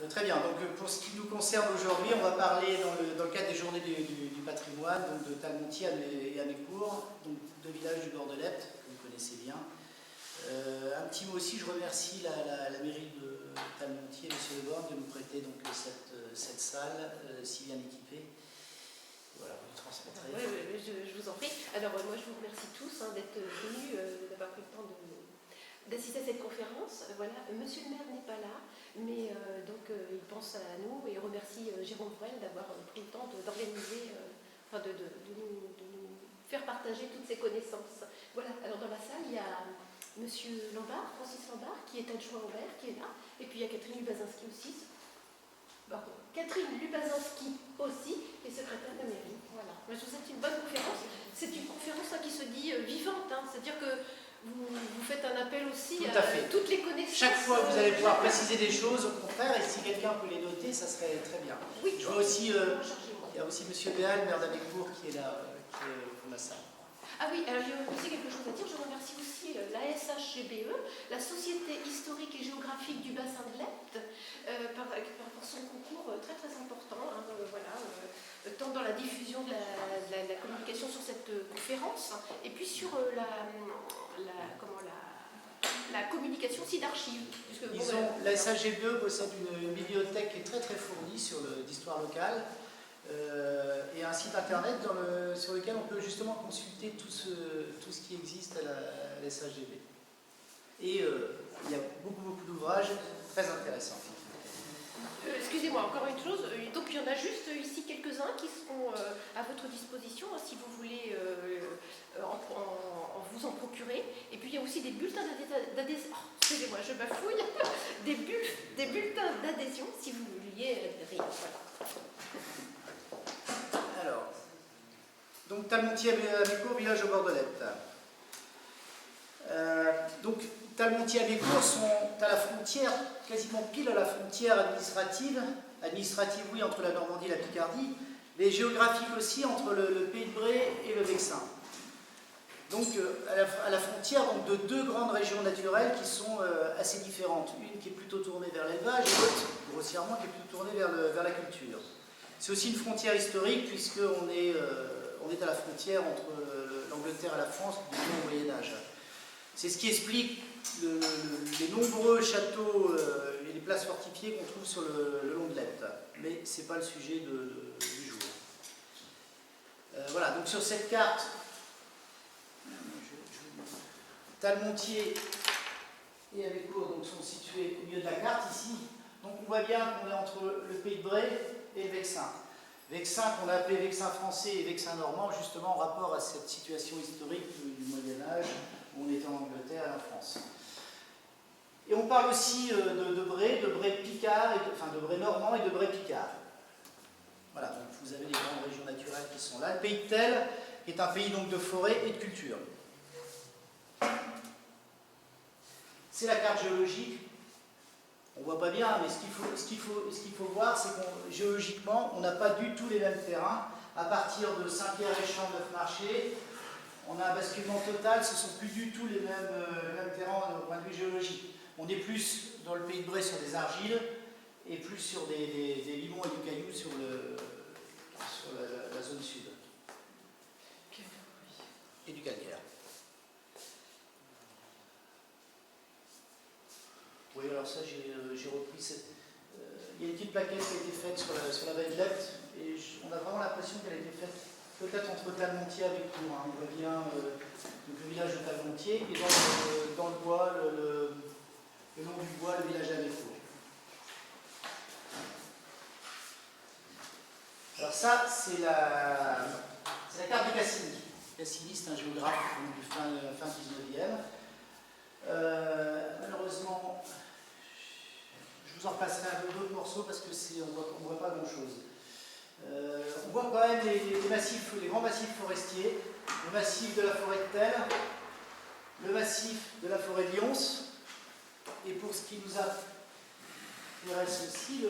Très bien, donc pour ce qui nous concerne aujourd'hui, on va parler dans le cadre des journées du patrimoine, donc de Talmontier et Amécourt, donc deux villages du bord de l'Epte, que vous connaissez bien. Un petit mot aussi, je remercie la mairie de Talmontier, M. Le Borne, de nous prêter donc cette salle si bien équipée. Voilà, vous transmettrez. Oui, je vous en prie. Alors moi je vous remercie tous d'être venus, d'avoir pris le temps d'assister à cette conférence. Voilà, Monsieur le maire n'est pas là, mais il pense à nous et remercie Jérôme Brel d'avoir pris le temps d'organiser, de nous faire partager toutes ses connaissances. Voilà, alors dans la salle, il y a Monsieur Lambard, Francis Lambard, qui est adjoint au maire, qui est là, et puis il y a Catherine Lubazinski aussi. Pardon, Catherine Lubazinski aussi, qui est secrétaire de mairie. Voilà, moi, je vous souhaite une bonne conférence. C'est une conférence qui se dit vivante, c'est-à-dire que vous faites un appel aussi à toutes les connaissances. Chaque fois, vous allez pouvoir préciser des choses, au contraire, et si quelqu'un peut les noter, ça serait très bien. Oui, je vois aussi, il y a aussi M. Béal, maire d'Amécourt, qui est là, qui est pour la salle. Ah oui, alors il y a aussi quelque chose à dire. Je remercie aussi la SHGBE, la Société historique et géographique du bassin de l'Epte, pour son concours très très important. Tant dans la diffusion de la communication sur cette conférence, et puis sur la communication aussi d'archives. La SHGBE possède une bibliothèque qui est très très fournie sur l'histoire locale. Et un site internet sur lequel on peut justement consulter tout ce qui existe à la SHGB. Et il y a beaucoup d'ouvrages très intéressants. Excusez-moi, encore une chose, donc il y en a juste ici quelques-uns qui seront à votre disposition si vous voulez vous en procurer. Et puis il y a aussi des bulletins d'adhésion, excusez-moi, je bafouille, des bulletins d'adhésion si vous vouliez adhérer. Voilà. Alors, donc Talmontier Amécourt, village au bord de l'Epte. Donc Talmontier et Amécourt sont à la frontière, quasiment pile à la frontière administrative oui, entre la Normandie et la Picardie, mais géographique aussi entre le Pays de Bray et le Vexin. Donc à la frontière donc, de deux grandes régions naturelles qui sont assez différentes. Une qui est plutôt tournée vers l'élevage et l'autre, grossièrement, qui est plutôt tournée vers la culture. C'est aussi une frontière historique puisqu'on est à la frontière entre l'Angleterre et la France depuis le Moyen-Âge. C'est ce qui explique les nombreux châteaux et les places fortifiées qu'on trouve sur le long de l'Epte. Mais ce n'est pas le sujet du jour. Voilà, donc sur cette carte, Talmontier et Amécourt sont situés au milieu de la carte ici. Donc on voit bien qu'on est entre le Pays de Bray et le Vexin. Vexin qu'on a appelé Vexin français et Vexin normand, justement en rapport à cette situation historique du Moyen-Âge, où on était en Angleterre et en France. Et on parle aussi de Bray Picard, de Bray normand et de Bray Picard. Voilà, donc vous avez les grandes régions naturelles qui sont là. Le pays de Tel est un pays donc de forêt et de culture. C'est la carte géologique. On ne voit pas bien, mais ce qu'il faut voir, c'est que géologiquement, on n'a pas du tout les mêmes terrains. À partir de Saint-Pierre-et-Champs, Neuf-Marché, on a un basculement total, ce ne sont plus du tout les mêmes terrains au point de vue géologique. On est plus dans le Pays de Bray sur des argiles et plus sur des limons et du caillou sur la zone sud. Et du calcaire. Oui, alors ça, j'ai repris il y a une petite plaquette qui a été faite sur la vallée de l'Epte, et on a vraiment l'impression qu'elle a été faite peut-être entre Talmontier et Amécourt. On voit bien le village de Talmontier, et dans le bois, le long du bois, le village d'Amécourt. Alors ça, c'est la carte de Cassini. Cassini, c'est un géographe du fin 19e. Malheureusement, je vous en repasserai un peu d'autres morceaux parce qu'on ne voit pas grand-chose. On voit quand même les grands massifs forestiers, le massif de la forêt de Tel, le massif de la forêt de Lyons, et pour ce qui nous intéresse aussi,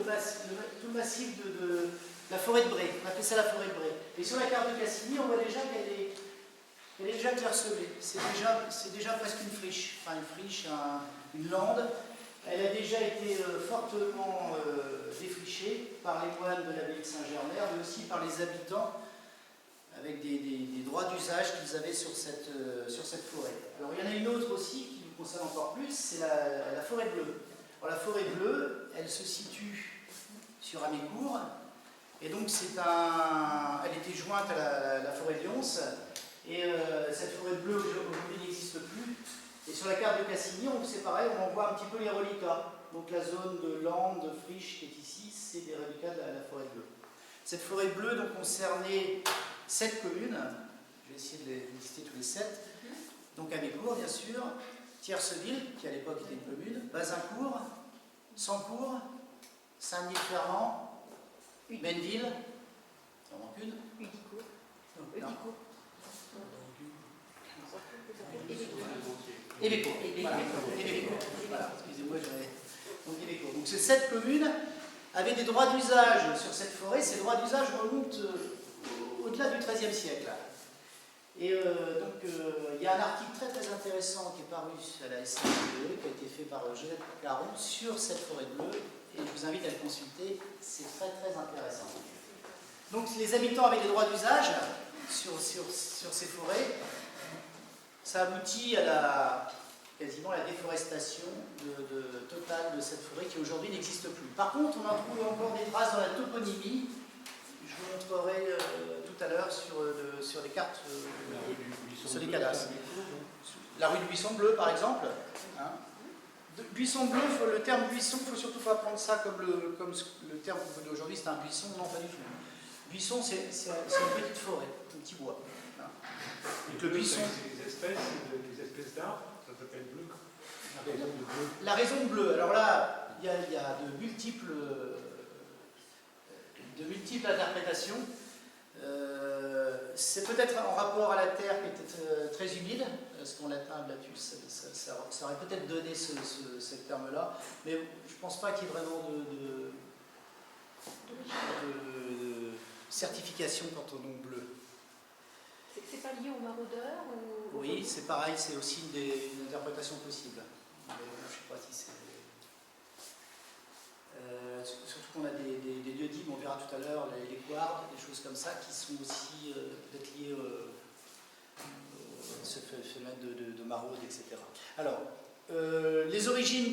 tout le massif de la forêt de Bray. On appelle ça la forêt de Bray. Et sur la carte de Cassini, on voit déjà qu'elle est déjà clairsemée. C'est déjà presque une friche, une lande. Elle a déjà été fortement défrichée par les moines de l'abbaye de Saint-Germain, mais aussi par les habitants, avec des droits d'usage qu'ils avaient sur cette forêt. Alors il y en a une autre aussi qui nous concerne encore plus, c'est la forêt bleue. Alors la forêt bleue, elle se situe sur Amécourt, et donc elle était jointe à la forêt de Lyons, et cette forêt bleue aujourd'hui n'existe plus. Et sur la carte de Cassigny, c'est pareil, on en voit un petit peu les reliquats. Donc la zone de Lande, de Friche qui est ici, c'est des reliquats de la forêt bleue. Cette forêt bleue donc concernait 7 communes, je vais essayer de les lister tous les 7. Donc Amécourt, bien sûr, Thierceville, qui à l'époque était une commune, Bazincourt, Sancourt, Saint-Denis-Ferrand, Menneville, il en manque une. Udicourt. Hébécourt. Voilà, excusez-moi, donc Hébécourt. Donc ces 7 communes avaient des droits d'usage sur cette forêt. Ces droits d'usage remontent au-delà du XIIIe siècle. Et il y a un article très très intéressant qui est paru à la SNCE, qui a été fait par Joseph Caron sur cette forêt bleue, et je vous invite à le consulter, c'est très très intéressant. Donc les habitants avaient des droits d'usage sur ces forêts. Ça aboutit à quasiment la déforestation totale de cette forêt qui aujourd'hui n'existe plus. Par contre, on en trouve encore des traces dans la toponymie. Je vous montrerai tout à l'heure sur les cartes, sur les cadastres. La rue du Buisson Bleu, par exemple. Hein. Buisson Bleu, le terme buisson, il ne faut surtout pas prendre ça comme le terme qu'on connaît aujourd'hui, c'est un buisson. Non, pas du tout. Buisson, c'est une petite forêt, un petit bois. Hein. Et le buisson. Des espèces d'arbres, ça s'appelle bleu. La raison de bleu, alors là, il y a de multiples interprétations. C'est peut-être en rapport à la terre qui était très humide, parce qu'en latin, blatus, ça aurait peut-être donné ce terme-là, mais je ne pense pas qu'il y ait vraiment de certification quant au nom bleu. C'est pas lié aux maraudeurs ou... Oui, c'est pareil, c'est aussi une interprétation possible. Mais je ne sais pas si c'est... surtout qu'on a des lieux-dits, on verra tout à l'heure, les quarts, des choses comme ça, qui sont aussi peut-être liées à ce phénomène de maraude, etc. Alors, les origines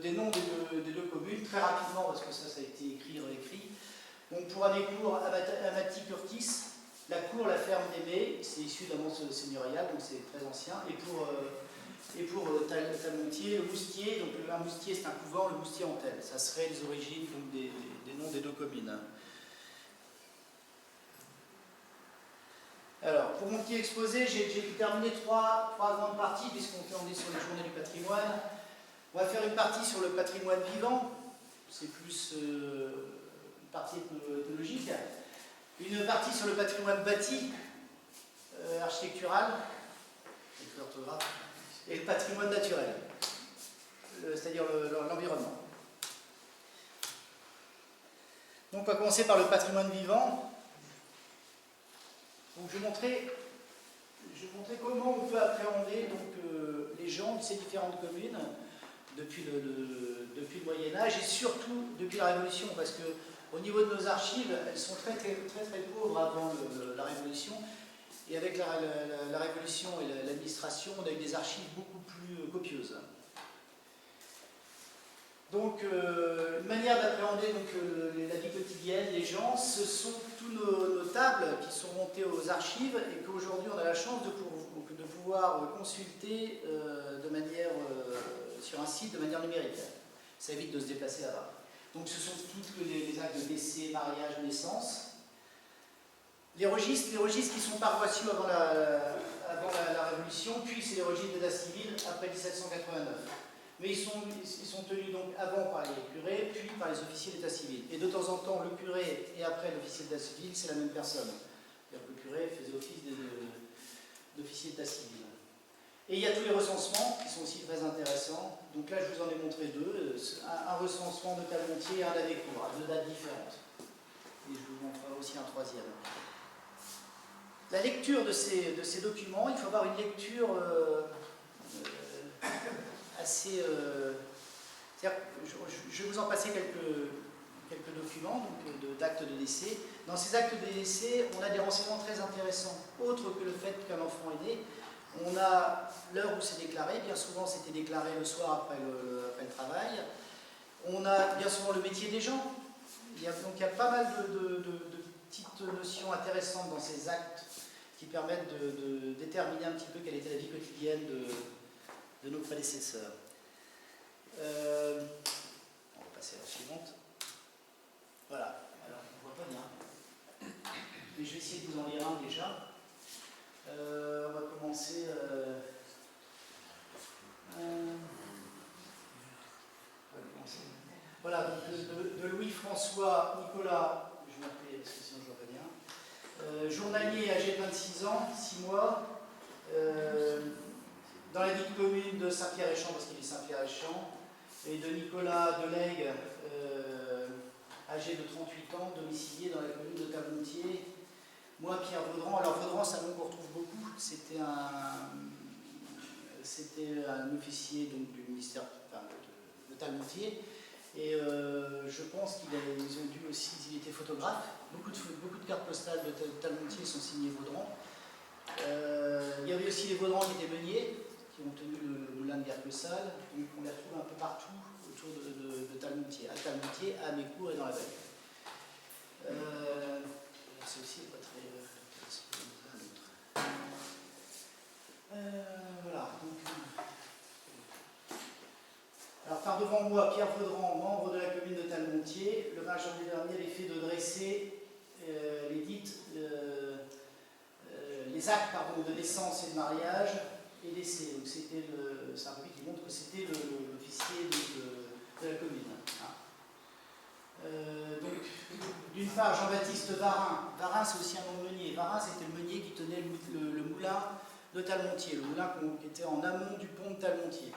des noms des deux communes, très rapidement, parce que ça a été écrit et réécrit. Donc pour Amécourt, Amati Curtis, la cour, la ferme d'Aimé, c'est issu d'un nom seigneurial, donc c'est très ancien. Et pour Talmontier, le Moustier, donc un Moustier c'est un couvent, le Moustier en tel. Ça serait les origines donc, des noms des deux communes. Alors, pour mon petit exposé, j'ai terminé trois grandes parties, puisqu'on est sur les journées du patrimoine. On va faire une partie sur le patrimoine vivant, c'est plus une partie ethnologique. Une partie sur le patrimoine bâti, architectural, avec l'orthographe, et le patrimoine naturel, c'est-à-dire l'environnement. Donc on va commencer par le patrimoine vivant. Donc je vais montrer comment on peut appréhender donc, les gens de ces différentes communes depuis le Moyen-Âge et surtout depuis la Révolution, parce que au niveau de nos archives, elles sont très pauvres avant la Révolution. Et avec la Révolution et l'administration, on a eu des archives beaucoup plus copieuses. Donc, une manière d'appréhender la vie quotidienne, les gens, ce sont tous nos tables qui sont montées aux archives et qu'aujourd'hui on a la chance de pouvoir consulter sur un site de manière numérique. Ça évite de se déplacer là-bas. Donc ce sont tous les actes de décès, mariage, naissance. Les registres qui sont paroissiaux avant la Révolution, puis c'est les registres d'état civil après 1789. Mais ils sont tenus donc avant par les curés, puis par les officiers d'état civil. Et de temps en temps, le curé et après l'officier d'état civil, c'est la même personne. C'est-à-dire que le curé faisait office d'officier d'état civil. Et il y a tous les recensements qui sont aussi très intéressants. Donc là, je vous en ai montré deux. Un recensement de Talmontier et un d'Amécourt, à deux dates différentes. Et je vous montrerai aussi un troisième. La lecture de ces documents, il faut avoir une lecture assez... je vais vous en passer quelques documents d'actes de décès. Dans ces actes de décès, on a des renseignements très intéressants, autres que le fait qu'un enfant est né. On a l'heure où c'est déclaré, bien souvent c'était déclaré le soir après le travail. On a bien souvent le métier des gens. Donc il y a pas mal de petites notions intéressantes dans ces actes qui permettent de déterminer un petit peu quelle était la vie quotidienne de nos prédécesseurs. On va passer à la suivante. Voilà, alors on ne voit pas bien. Mais je vais essayer de vous en lire un déjà. On va commencer. Voilà, donc de Louis-François Nicolas, je vais m'appeler parce que sinon je ne vois pas bien. Journalier âgé de 26 ans, 6 mois, dans la dite commune de Saint-Pierre-et-Champ, parce qu'il est Saint-Pierre-et-Champ, et de Nicolas Delègue, âgé de 38 ans, domicilié dans la commune de Talmontier. Moi, Pierre Vaudran. Alors Vaudran, c'est un nom qu'on retrouve beaucoup. C'était un officier donc, du ministère de Talmontier. Et je pense qu'ils ont dû aussi, il était photographe. Beaucoup de cartes postales de Talmontier sont signées Vaudran. Il y avait aussi les Vaudrans qui étaient meuniers, qui ont tenu le moulin de Guerre-Salle. On les retrouve un peu partout autour de Talmontier, à Talmontier, à Mécourt et dans la vallée. Ceci n'est pas très. Voilà. Alors, par devant moi, Pierre Vaudran, membre de la commune de Talmontier, le 20 janvier dernier, les faits de dresser les actes de naissance et de mariage et d'essai. Donc, c'est un papier qui montre que c'était l'officier de la commune. Donc, d'une part, Jean-Baptiste Varin. Varin, c'est aussi un nom de meunier. Varin, c'était le meunier qui tenait le moulin de Talmontier, le moulin qui était en amont du pont de Talmontier.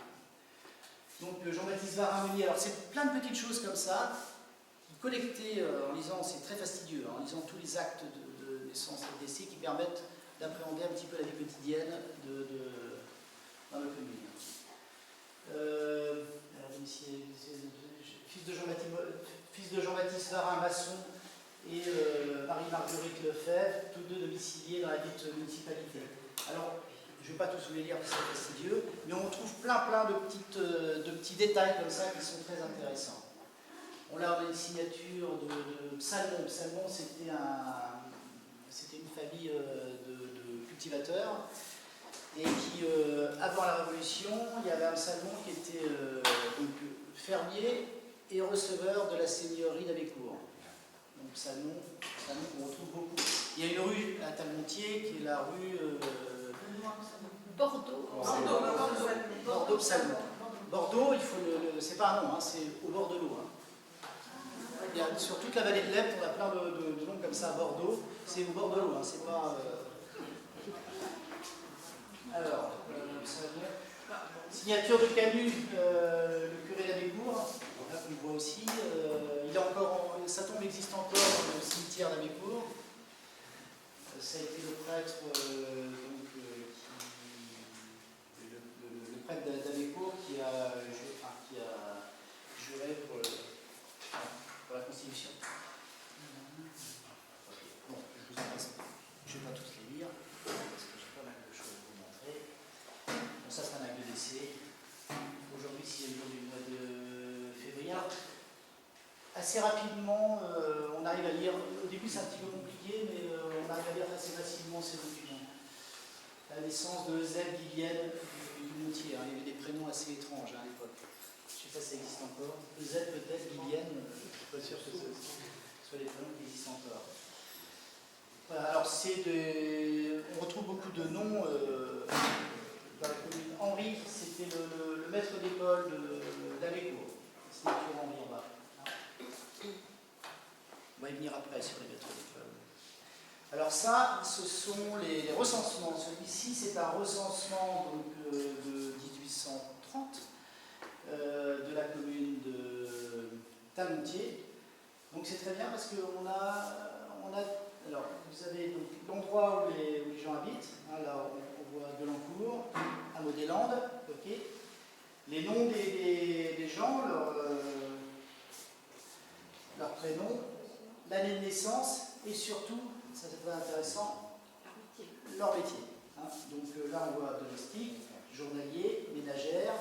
Donc, Jean-Baptiste Varin meunier. Alors, c'est plein de petites choses comme ça, collectées en lisant, c'est très fastidieux, en lisant tous les actes de naissance et de décès qui permettent d'appréhender un petit peu la vie quotidienne dans la commune. Fils de Jean-Baptiste Varin, maçon, et Marie-Marguerite Lefebvre, tous deux domiciliés dans la dite municipalité. Alors, je ne vais pas tous vous les lire parce que c'est fastidieux, mais on trouve plein de petits détails comme ça qui sont très intéressants. On a une signature de Psalmon. Psalmon, c'était une famille de cultivateurs, et qui, avant la Révolution, il y avait un Psalmon qui était donc, fermier et receveur de la seigneurie d'Avécourt. Donc Psalmon qu'on retrouve beaucoup. Il y a une rue à Talmontier qui est la rue Bordeaux-Psalmon. Bordeaux, c'est pas un nom, hein, c'est au bord de l'eau. Hein. Sur toute la vallée de l'Epte, on a plein de noms comme ça à Bordeaux. C'est au bord de l'eau, hein, c'est pas. Alors, signature de Camus, le curé d'Avécourt, là qu'on voit aussi. Sa tombe existe encore dans le cimetière d'Avécourt. Ça a été le prêtre, le prêtre d'Avécourt qui a juré pour la Constitution. Bon, je vous en passe. Je ne vais pas tous les lire, parce que j'ai pas mal de choses à vous montrer. Bon, ça, c'est un acte de décès. Aujourd'hui, c'est le jour du mois de février. Assez rapidement, on arrive à lire. Au début, c'est un petit peu compliqué, mais on arrive à lire assez facilement ces documents. La naissance de Z Vivienne du Montier. Hein. Il y avait des prénoms assez étranges à l'époque. Je ne sais pas si ça existe encore. Z peut-être, Vivienne, je ne suis pas sûr que ce soit des prénoms qui existent encore. Voilà, alors on retrouve beaucoup de noms dans la commune. Henri, c'était le maître d'école d'Avécourt. Signature Henri en bas. On va y venir après sur les maîtres d'école. Alors ça, ce sont les recensements. Celui-ci, c'est un recensement donc, de 1830 de la commune de Talmontier. Donc c'est très bien parce qu'on a alors, vous avez donc l'endroit où les gens habitent. Hein, là, on voit Delancourt, Hameau des Landes, ok. Les noms des gens, leur prénom, l'année de naissance et surtout, ça c'est très intéressant, leur métier. Hein. Donc là on voit domestique, journalier, ménagère,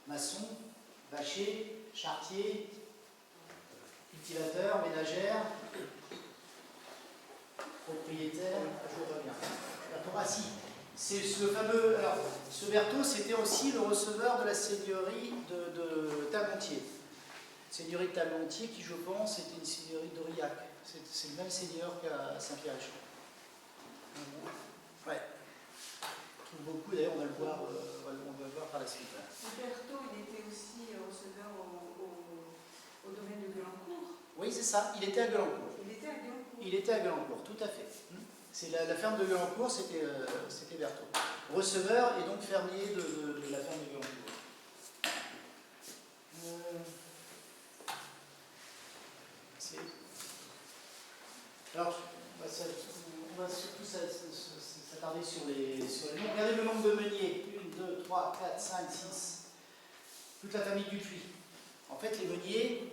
maçon, bâcher, charretier, cultivateur, ménagère, propriétaire, je vois pas bien. Ah si, c'est ce fameux. Alors, ce Berthaud, c'était aussi le receveur de la seigneurie de Talmontier. Seigneurie de Talmontier qui, je pense, était une seigneurie d'Aurillac. C'est le même seigneur qu'à Saint-Pierre-et-Champ. Ouais. Je trouve beaucoup, d'ailleurs, on va le voir, par la suite. Berthaud, il était aussi receveur au domaine de Guelancourt. Oui, c'est ça, il était à Guelancourt. Il était à Guelancourt. Il était à Guelancourt, tout à fait. C'est la ferme de Guelancourt, c'était Berthaud. Receveur et donc fermier de la ferme de Guelancourt. Alors, on va surtout s'attarder sur les noms. Regardez le nombre de meuniers. 1, 2, 3, 4, 5, 6. Toute la famille Dupuis. En fait, les meuniers,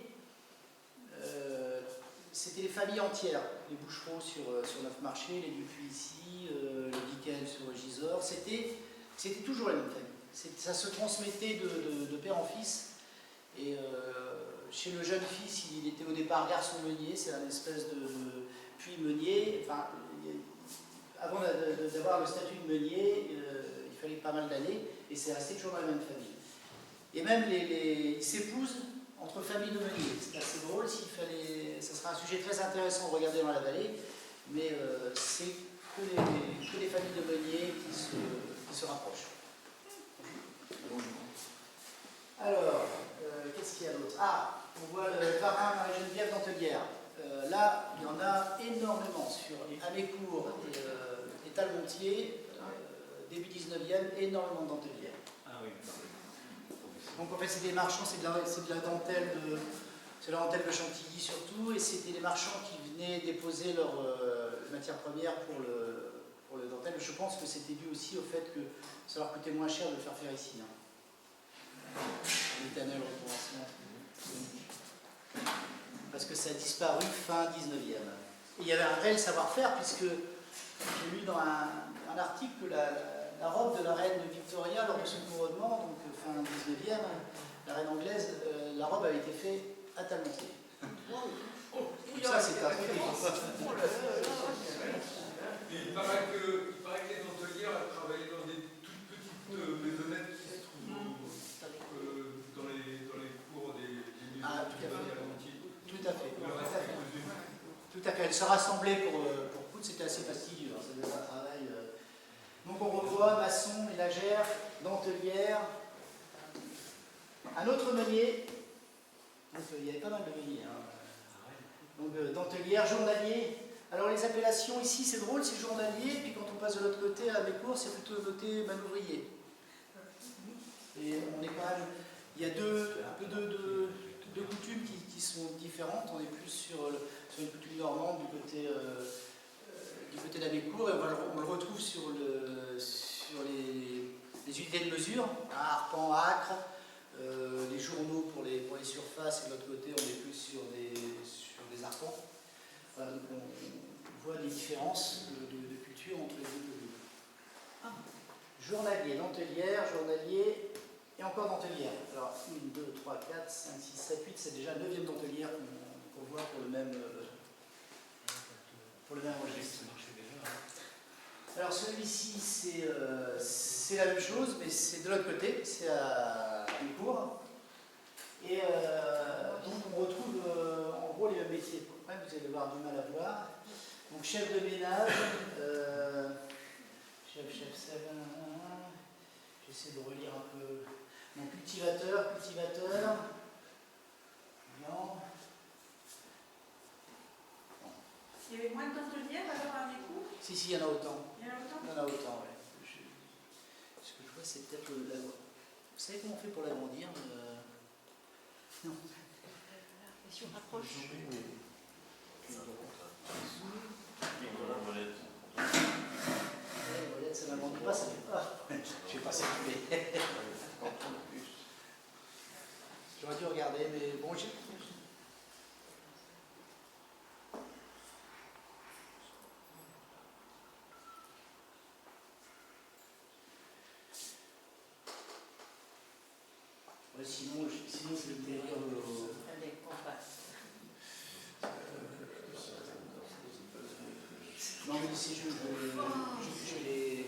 c'était les familles entières. Les Bouchereaux sur Neufmarché, les Dupuis ici, le Dicken sur Gisors. C'était toujours la même famille. Ça se transmettait de père en fils. Et chez le jeune fils, il était au départ garçon meunier. C'est un espèce de puits meunier. Enfin, avant d'avoir le statut de meunier, il fallait pas mal d'années. Et c'est resté toujours dans la même famille. Et même ils s'épousent entre familles de meuniers. C'est assez drôle, ça sera un sujet très intéressant de regarder dans la vallée, mais c'est que les familles de meuniers qui se rapprochent. Alors, qu'est-ce qu'il y a d'autre? Ah, on voit le parrain Marie-Geneviève d'Antelière. Là, il y en a énormément sur Amécourt et Talmontier, début 19e, énormément d'Antelière. Ah oui. Donc en fait c'est des marchands, c'est de la dentelle de Chantilly surtout, et c'était des marchands qui venaient déposer leur matière première pour le dentelle. Je pense que c'était dû aussi au fait que ça leur coûtait moins cher de le faire ici. Hein. L'éternel recommencement. Parce que ça a disparu fin 19e. Et il y avait un réel savoir-faire, puisque j'ai lu dans un article que la robe de la reine Victoria lors de son couronnement, donc fin 19e, la reine anglaise, la robe avait été faite à Talmontier. Ça, c'est un peu Il paraît que les dentelières travaillaient dans des toutes petites maisonnettes qui se trouvent dans les cours des maisons à Talmontier. Tout à fait. Tout à fait. Elles se rassemblaient pour coudre, c'était assez fastidieux. Hein, ça devait être un travail. Donc on revoit maçon, ménagère, dentelière. Un autre meunier. Donc il y avait pas mal de meuniers. Hein. Donc dentelière, journalier. Alors les appellations ici, c'est drôle, c'est journalier, puis quand on passe de l'autre côté à Amécourt, c'est plutôt noté manouvrier. Et on est quand même. Il y a un peu deux coutumes qui sont différentes. On est plus sur une coutume normande du côté d'Amécourt, et on le retrouve sur les unités de mesure, arpent, acre, les journaux pour les surfaces, et de l'autre côté on est plus sur des arpents. Voilà, donc on voit des différences de culture entre les deux communes. Journalier, dentelière, journalier et encore dentelière. Alors 1, 2, 3, 4, 5, 6, 7, 8, c'est déjà la 9e dentelière qu'on voit pour le même registre. Alors celui-ci c'est la même chose, mais c'est de l'autre côté, c'est à Amécourt. Et donc on retrouve en gros les mêmes métiers. Après vous allez avoir du mal à voir. Donc chef de ménage, chef, j'essaie de relire un peu. Donc cultivateur. Non. Il y avait moins de dentelières alors à Amécourt? Si, il y en a autant. Il y en a autant? Il y en a autant, oui. Ce que je vois, c'est peut-être la. Vous savez comment on fait pour l'agrandir? Non. Si on rapproche. Ça n'agrandit pas, ça fait pas. Je vais pas s'occuper. J'aurais dû regarder, mais bon, sinon, je vais me lire Allez, on passe. Non, mais si je les.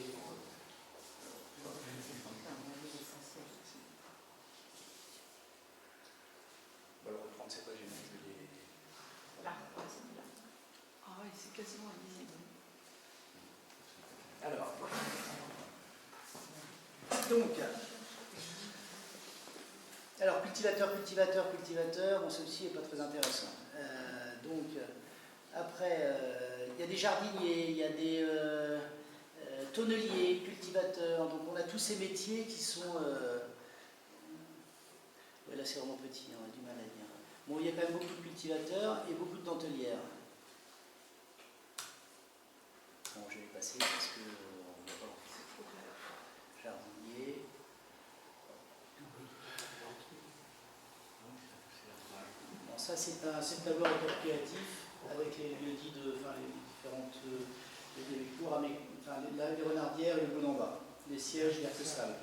On va le reprendre, c'est pas gênant, je vais les. Là, c'est là. Ah oui, c'est quasiment invisible. Alors. Donc. Alors, cultivateur, bon, ceci n'est pas très intéressant. Donc, après, il y a des jardiniers, il y a des tonneliers, cultivateurs, donc on a tous ces métiers qui sont... ouais, là c'est vraiment petit, on a du mal à dire. Bon, il y a quand même beaucoup de cultivateurs et beaucoup de dentelières. Bon, je vais les passer parce que on va pas jardinier. Bon, ça c'est un tableau récapitulatif avec les lieux-dits les différentes les cours, les renardières et le bon en bas, les sièges d'Herquesal.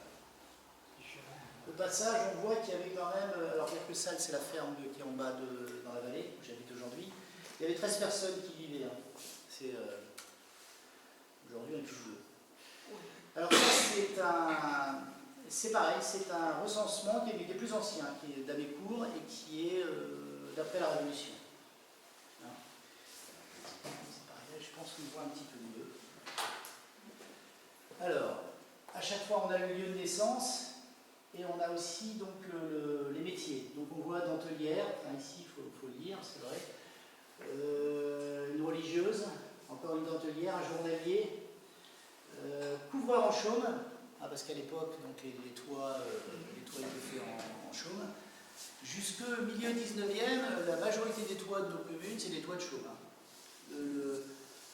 Au passage, on voit qu'il y avait quand même, alors Herquesal c'est la ferme qui est en bas dans la vallée où j'habite aujourd'hui, il y avait 13 personnes qui vivaient. Hein. Aujourd'hui on est tous deux. Alors ça c'est pareil, c'est un recensement qui est des plus anciens, qui est d'Amécourt et qui est d'après la Révolution. Hein. C'est pareil, je pense qu'on voit un petit peu mieux. Alors, à chaque fois on a le lieu de naissance et on a aussi donc les métiers. Donc on voit dentelière, enfin ici il faut le lire, c'est vrai. Une religieuse, encore une dentelière, un journalier, couvreur en chaume, parce qu'à l'époque donc les toits étaient faits en chaume. Jusqu'au milieu 19e, la majorité des toits de nos communes, c'est des toits de chaume.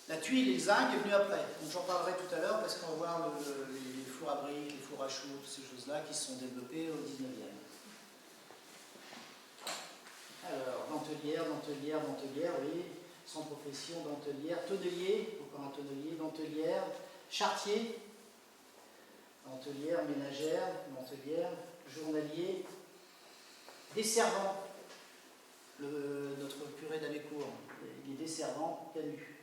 La tuile et le zinc est venu après. Donc j'en parlerai tout à l'heure parce qu'on va voir les fours à briques, les fours à chaux, toutes ces choses-là qui se sont développées au 19e. Alors, dentelière, oui, sans profession, dentelière, tonnelier, encore un tonnelier, dentelière, charretier, dentelière, ménagère, dentelière, journalier, desservant, notre curé d'Amécourt, il est desservant, Canu.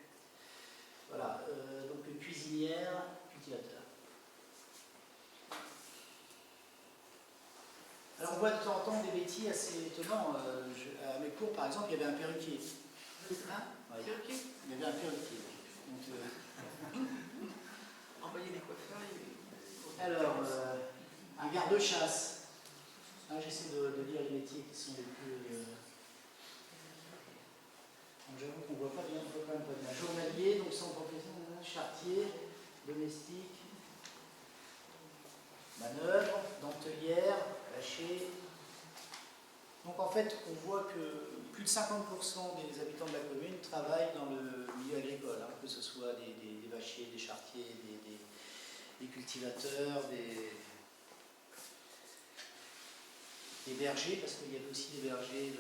Voilà, donc cuisinière, cultivateur. Alors on voit de temps en temps des métiers assez étonnants. À Amécourt, par exemple, il y avait un perruquier. Hein? Ouais. Perruquier? Il y avait un perruquier. Donc, Envoyer des coiffeurs. alors, un garde-chasse. J'essaie de lire les métiers qui sont les plus... J'avoue qu'on ne voit pas bien, on voit quand même pas bien. Journalier, donc sans profession, charretier, domestique, manœuvre, dentelière, lâcher. Donc en fait, on voit que plus de 50% des habitants de la commune travaillent dans le milieu agricole, hein, que ce soit des vachiers, des charretiers, des cultivateurs, des bergers, parce qu'il y avait aussi des bergers,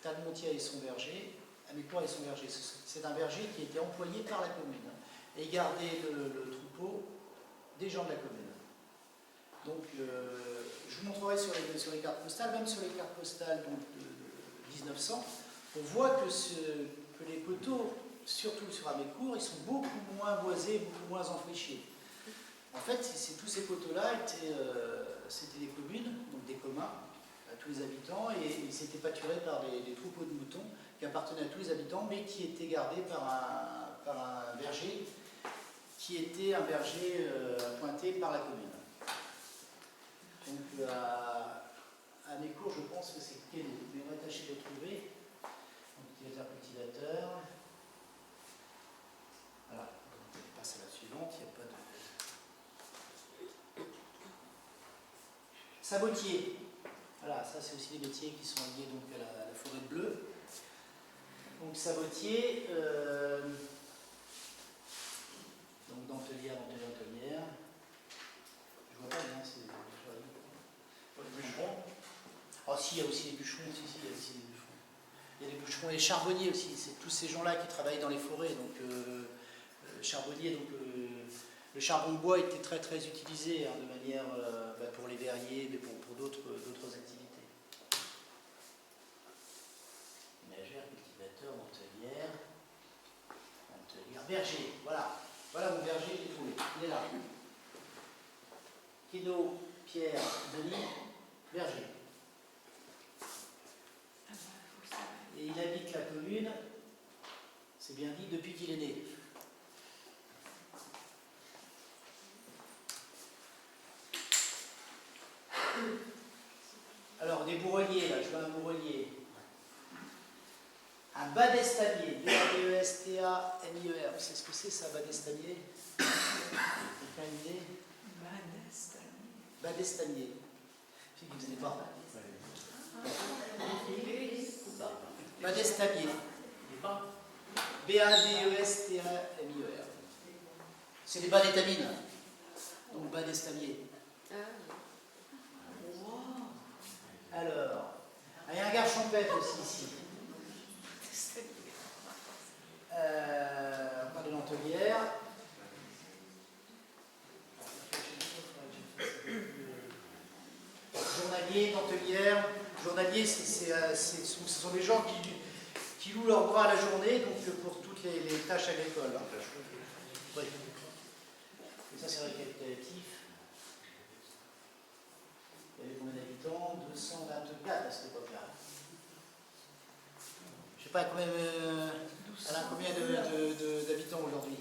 Talmontier et son berger, Amécourt et son berger. C'est un berger qui était employé par la commune et gardait le troupeau des gens de la commune. Donc, je vous montrerai sur les cartes postales, même sur les cartes postales donc, de 1900, on voit que les coteaux, surtout sur Amécourt, ils sont beaucoup moins boisés, beaucoup moins enfrichés. En fait, tous ces coteaux-là c'était des communes, donc des communs, à tous les habitants, et ils s'étaient pâturés par des troupeaux de moutons qui appartenaient à tous les habitants, mais qui étaient gardés par un berger, qui était un berger appointé par la commune. Donc à Amécourt, je pense que c'est Quédou, mais on va tâcher de le trouver. Donc, cultivateur. Voilà, on passe à la suivante, il n'y a pas de. Sabotier. Voilà, ça c'est aussi des métiers qui sont liés donc, à la forêt de bleu. Donc sabotier, donc dentelière. Je vois pas bien, c'est. Les bûcherons. Ah si, il y a aussi les bûcherons, il y a aussi des bûcherons. Il y a les bûcherons et les charbonniers aussi, c'est tous ces gens-là qui travaillent dans les forêts. Donc charbonnier, donc le charbon de bois était très très utilisé de manière pour les verriers, mais pour d'autres activités. Berger, voilà. Voilà mon Berger, j'ai trouvé. Il est là. Queneau, Pierre, Denis, Berger. Et il habite la commune, c'est bien dit, depuis qu'il est né. Alors, des bourreliers, là, je vois un bourrelier. Un badestamier, B-A-D-E-S-T-A-M-I-E-R. Vous savez ce que c'est, ça, badestamier? Quelqu'un a une idée? Badestamier. Je sais que vous n'avez pas. Badestamier. B-A-D-E-S-T-A-M-I-E-R. C'est des bas d'étamine. Donc badestamier. Alors, il y a un gare champêtre aussi ici. On parle de l'Antelière. Journalier, Antelière. Journalier, ce sont des gens qui louent leur bras à la journée, donc pour toutes les tâches agricoles. Oui. Et ça, c'est récapitulatif. Il y avait combien d'habitants? 224 à cette époque-là. Je ne sais pas combien, Alain, combien d'habitants aujourd'hui?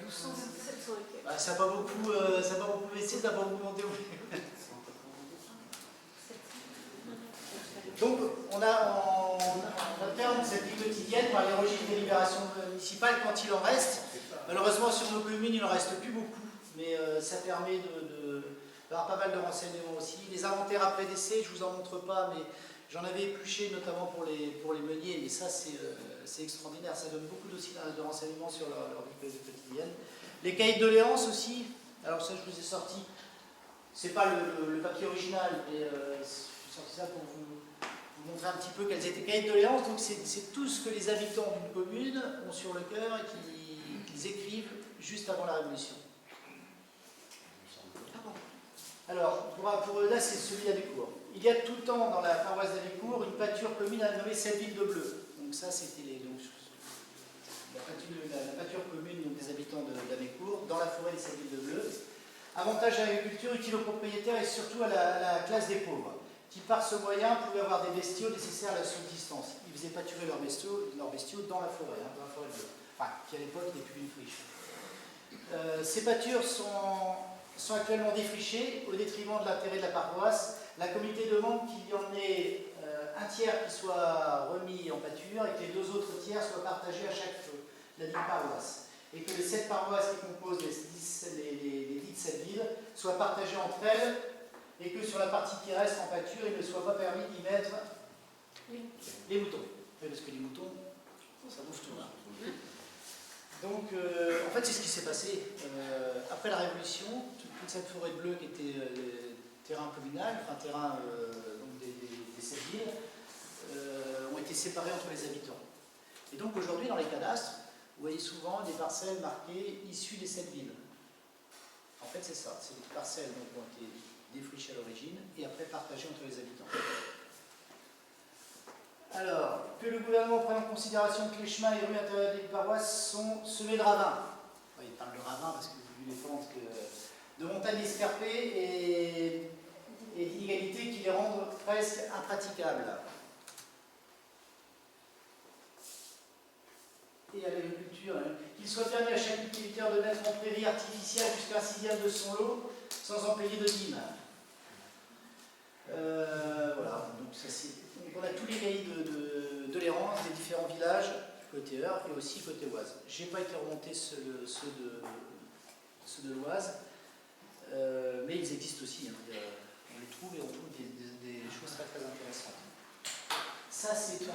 700 et quelques. Bah, ça n'a pas beaucoup baissé, ça n'a pas beaucoup monté. Donc, on alterne cette vie quotidienne par les registres de délibération municipale quand il en reste. Malheureusement, sur nos communes, il n'en reste plus beaucoup, mais ça permet d'avoir pas mal de renseignements aussi. Les inventaires après décès, je ne vous en montre pas, mais j'en avais épluché notamment pour les meuniers, mais ça, c'est extraordinaire. Ça donne beaucoup aussi de renseignements sur leur vie quotidienne. Les cahiers de doléances aussi, alors ça, je vous ai sorti, c'est pas le papier original, mais j'ai sorti ça pour vous montrer un petit peu quels étaient les cahiers de doléances. Donc c'est tout ce que les habitants d'une commune ont sur le cœur et qu'ils écrivent juste avant la Révolution. Alors, là c'est celui d'Avécourt. Il y a tout le temps dans la paroisse d'Avécourt une pâture commune nommée Sept-Villes de Bleu. Donc ça c'était la pâture commune donc, des habitants d'Avécourt dans la forêt des Sept-Villes de Bleu. Avantage à l'agriculture, utile aux propriétaires et surtout à la classe des pauvres, qui par ce moyen pouvaient avoir des bestiaux nécessaires à la subsistance. Ils faisaient pâturer leurs bestiaux dans la forêt de bleu, enfin, qui à l'époque n'est plus une friche. Ces pâtures sont actuellement défrichées au détriment de l'intérêt de la paroisse. La communauté demande qu'il y en ait un tiers qui soit remis en pâture et que les deux autres tiers soient partagés à chaque la dite paroisse. Et que les 7 paroisses qui composent les dites 7 villes soient partagées entre elles et que sur la partie qui reste en pâture, il ne soit pas permis d'y mettre les moutons. Parce que les moutons, ça bouffe tout. Hein. Donc, en fait, c'est ce qui s'est passé. Après la Révolution, toute cette forêt de bleu qui était terrain communal, enfin terrain donc des 7 villes, ont été séparés entre les habitants. Et donc aujourd'hui, dans les cadastres, vous voyez souvent des parcelles marquées issues des 7 villes. En fait, c'est ça. C'est des parcelles donc, qui ont été défrichées à l'origine et après partagées entre les habitants. Alors, que le gouvernement prenne en considération que les chemins et rues intérieures des paroisses sont semés de ravins. Il parle de ravins parce que vous avez vu les pentes de montagnes escarpées et d'inégalités qui les rendent presque impraticables. Et à l'agriculture, qu'il soit permis à chaque cultivateur de mettre en prairie artificielle jusqu'à 1/6 de son lot sans en payer de dîme. Voilà, donc on a tous les cahiers de tolérance des différents villages côté Eure et aussi côté Oise. Je n'ai pas été remonté ceux de l'Oise, mais ils existent aussi. Hein. On les trouve et on trouve des choses très très intéressantes. Ça, c'est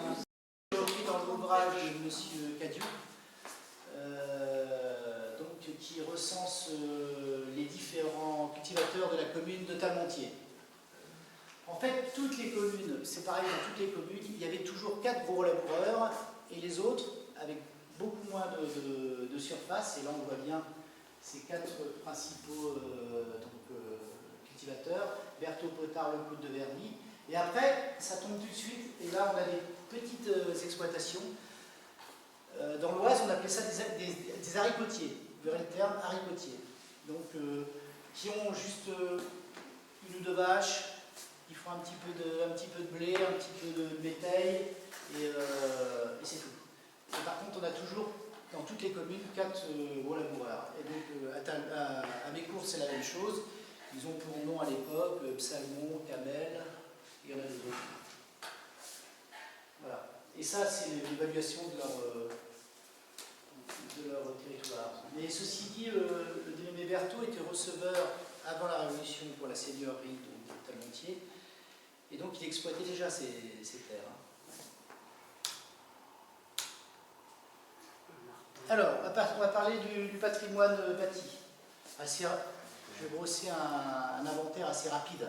aujourd'hui dans l'ouvrage de M. Cadieux, qui recense les différents cultivateurs de la commune de Talmontier. En fait, toutes les communes, c'est pareil dans toutes les communes, il y avait toujours 4 gros laboureurs et les autres, avec beaucoup moins de surface, et là on voit bien ces 4 principaux cultivateurs, Berthaud, Potard, Le Coude de Verny, et après ça tombe tout de suite, et là on a des petites exploitations Dans l'Oise, on appelait ça des haricotiers. Vous verrez le terme haricotier. Donc, qui ont juste une ou deux vaches, qui font un petit peu de blé, un petit peu de bétail, et c'est tout. Et par contre, on a toujours, dans toutes les communes, 4 gros laboureurs. Et donc, à Mécourt, c'est la même chose. Ils ont pour nom à l'époque Psalmon, Camel, et il y en a des autres. Voilà. Et ça, c'est l'évaluation de leur territoire. Mais ceci dit, le dénommé Berthaud était receveur avant la Révolution pour la seigneurie de Talmontier, et donc il exploitait déjà ces terres. Alors, on va parler du patrimoine bâti. Je vais brosser un inventaire assez rapide.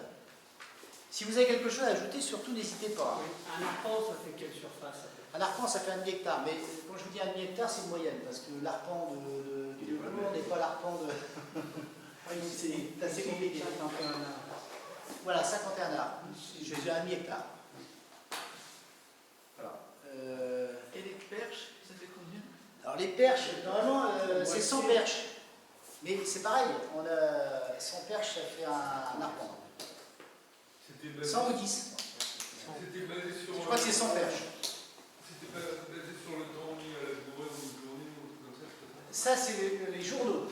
Si vous avez quelque chose à ajouter, surtout n'hésitez pas. Oui. Un arpent, ça fait quelle surface? Un arpent, ça fait 1 demi-hectare, mais quand je vous dis 1 demi-hectare, c'est une moyenne, parce que l'arpent du Léopold n'est pas l'arpent de... c'est assez compliqué. 51 arbres. Voilà, 51 arbres. Je suis à 1 demi-hectare. Voilà. Et les perches, ça fait combien? Alors les perches, normalement, c'est 100 perches. Mais c'est pareil, on a 100 perches, ça fait un arpent. 100 ou 10. C'était basé sur. Je crois que c'est 100 perches. C'était basé sur le temps mis à la bourrée ou le journée ou comme ça, c'est ça? Ça, c'est les journaux.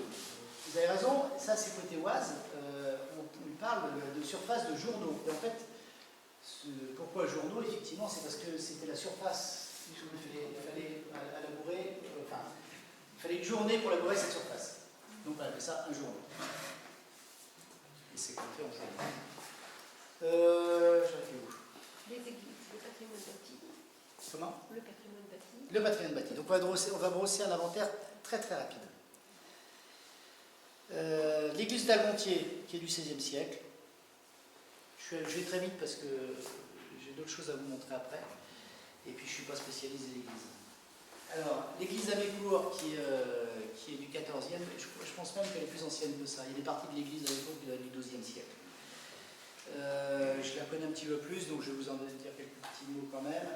Vous avez raison, ça c'est côté Oise. On parle de surface de journaux. Et en fait, pourquoi journaux? Effectivement, c'est parce que c'était la surface. Il fallait à labourer, enfin, il fallait une journée pour labourer cette surface. Donc on appelle ça un journaux. Et c'est compté en journaux. J'en fais où? Les églises, le patrimoine bâti. Comment? Le patrimoine bâti. Le patrimoine bâti. Donc on va brosser un inventaire très très rapide. L'église d'Almontier, qui est du XVIe siècle. Je vais très vite parce que j'ai d'autres choses à vous montrer après. Et puis je ne suis pas spécialiste des églises. Alors, l'église d'Amécourt, qui est du XIVe, je pense même qu'elle est plus ancienne que ça. Il y a des parties de l'église d'Amécourt qui datent du XIIe siècle. Je la connais un petit peu plus, donc je vais vous en dire quelques petits mots quand même.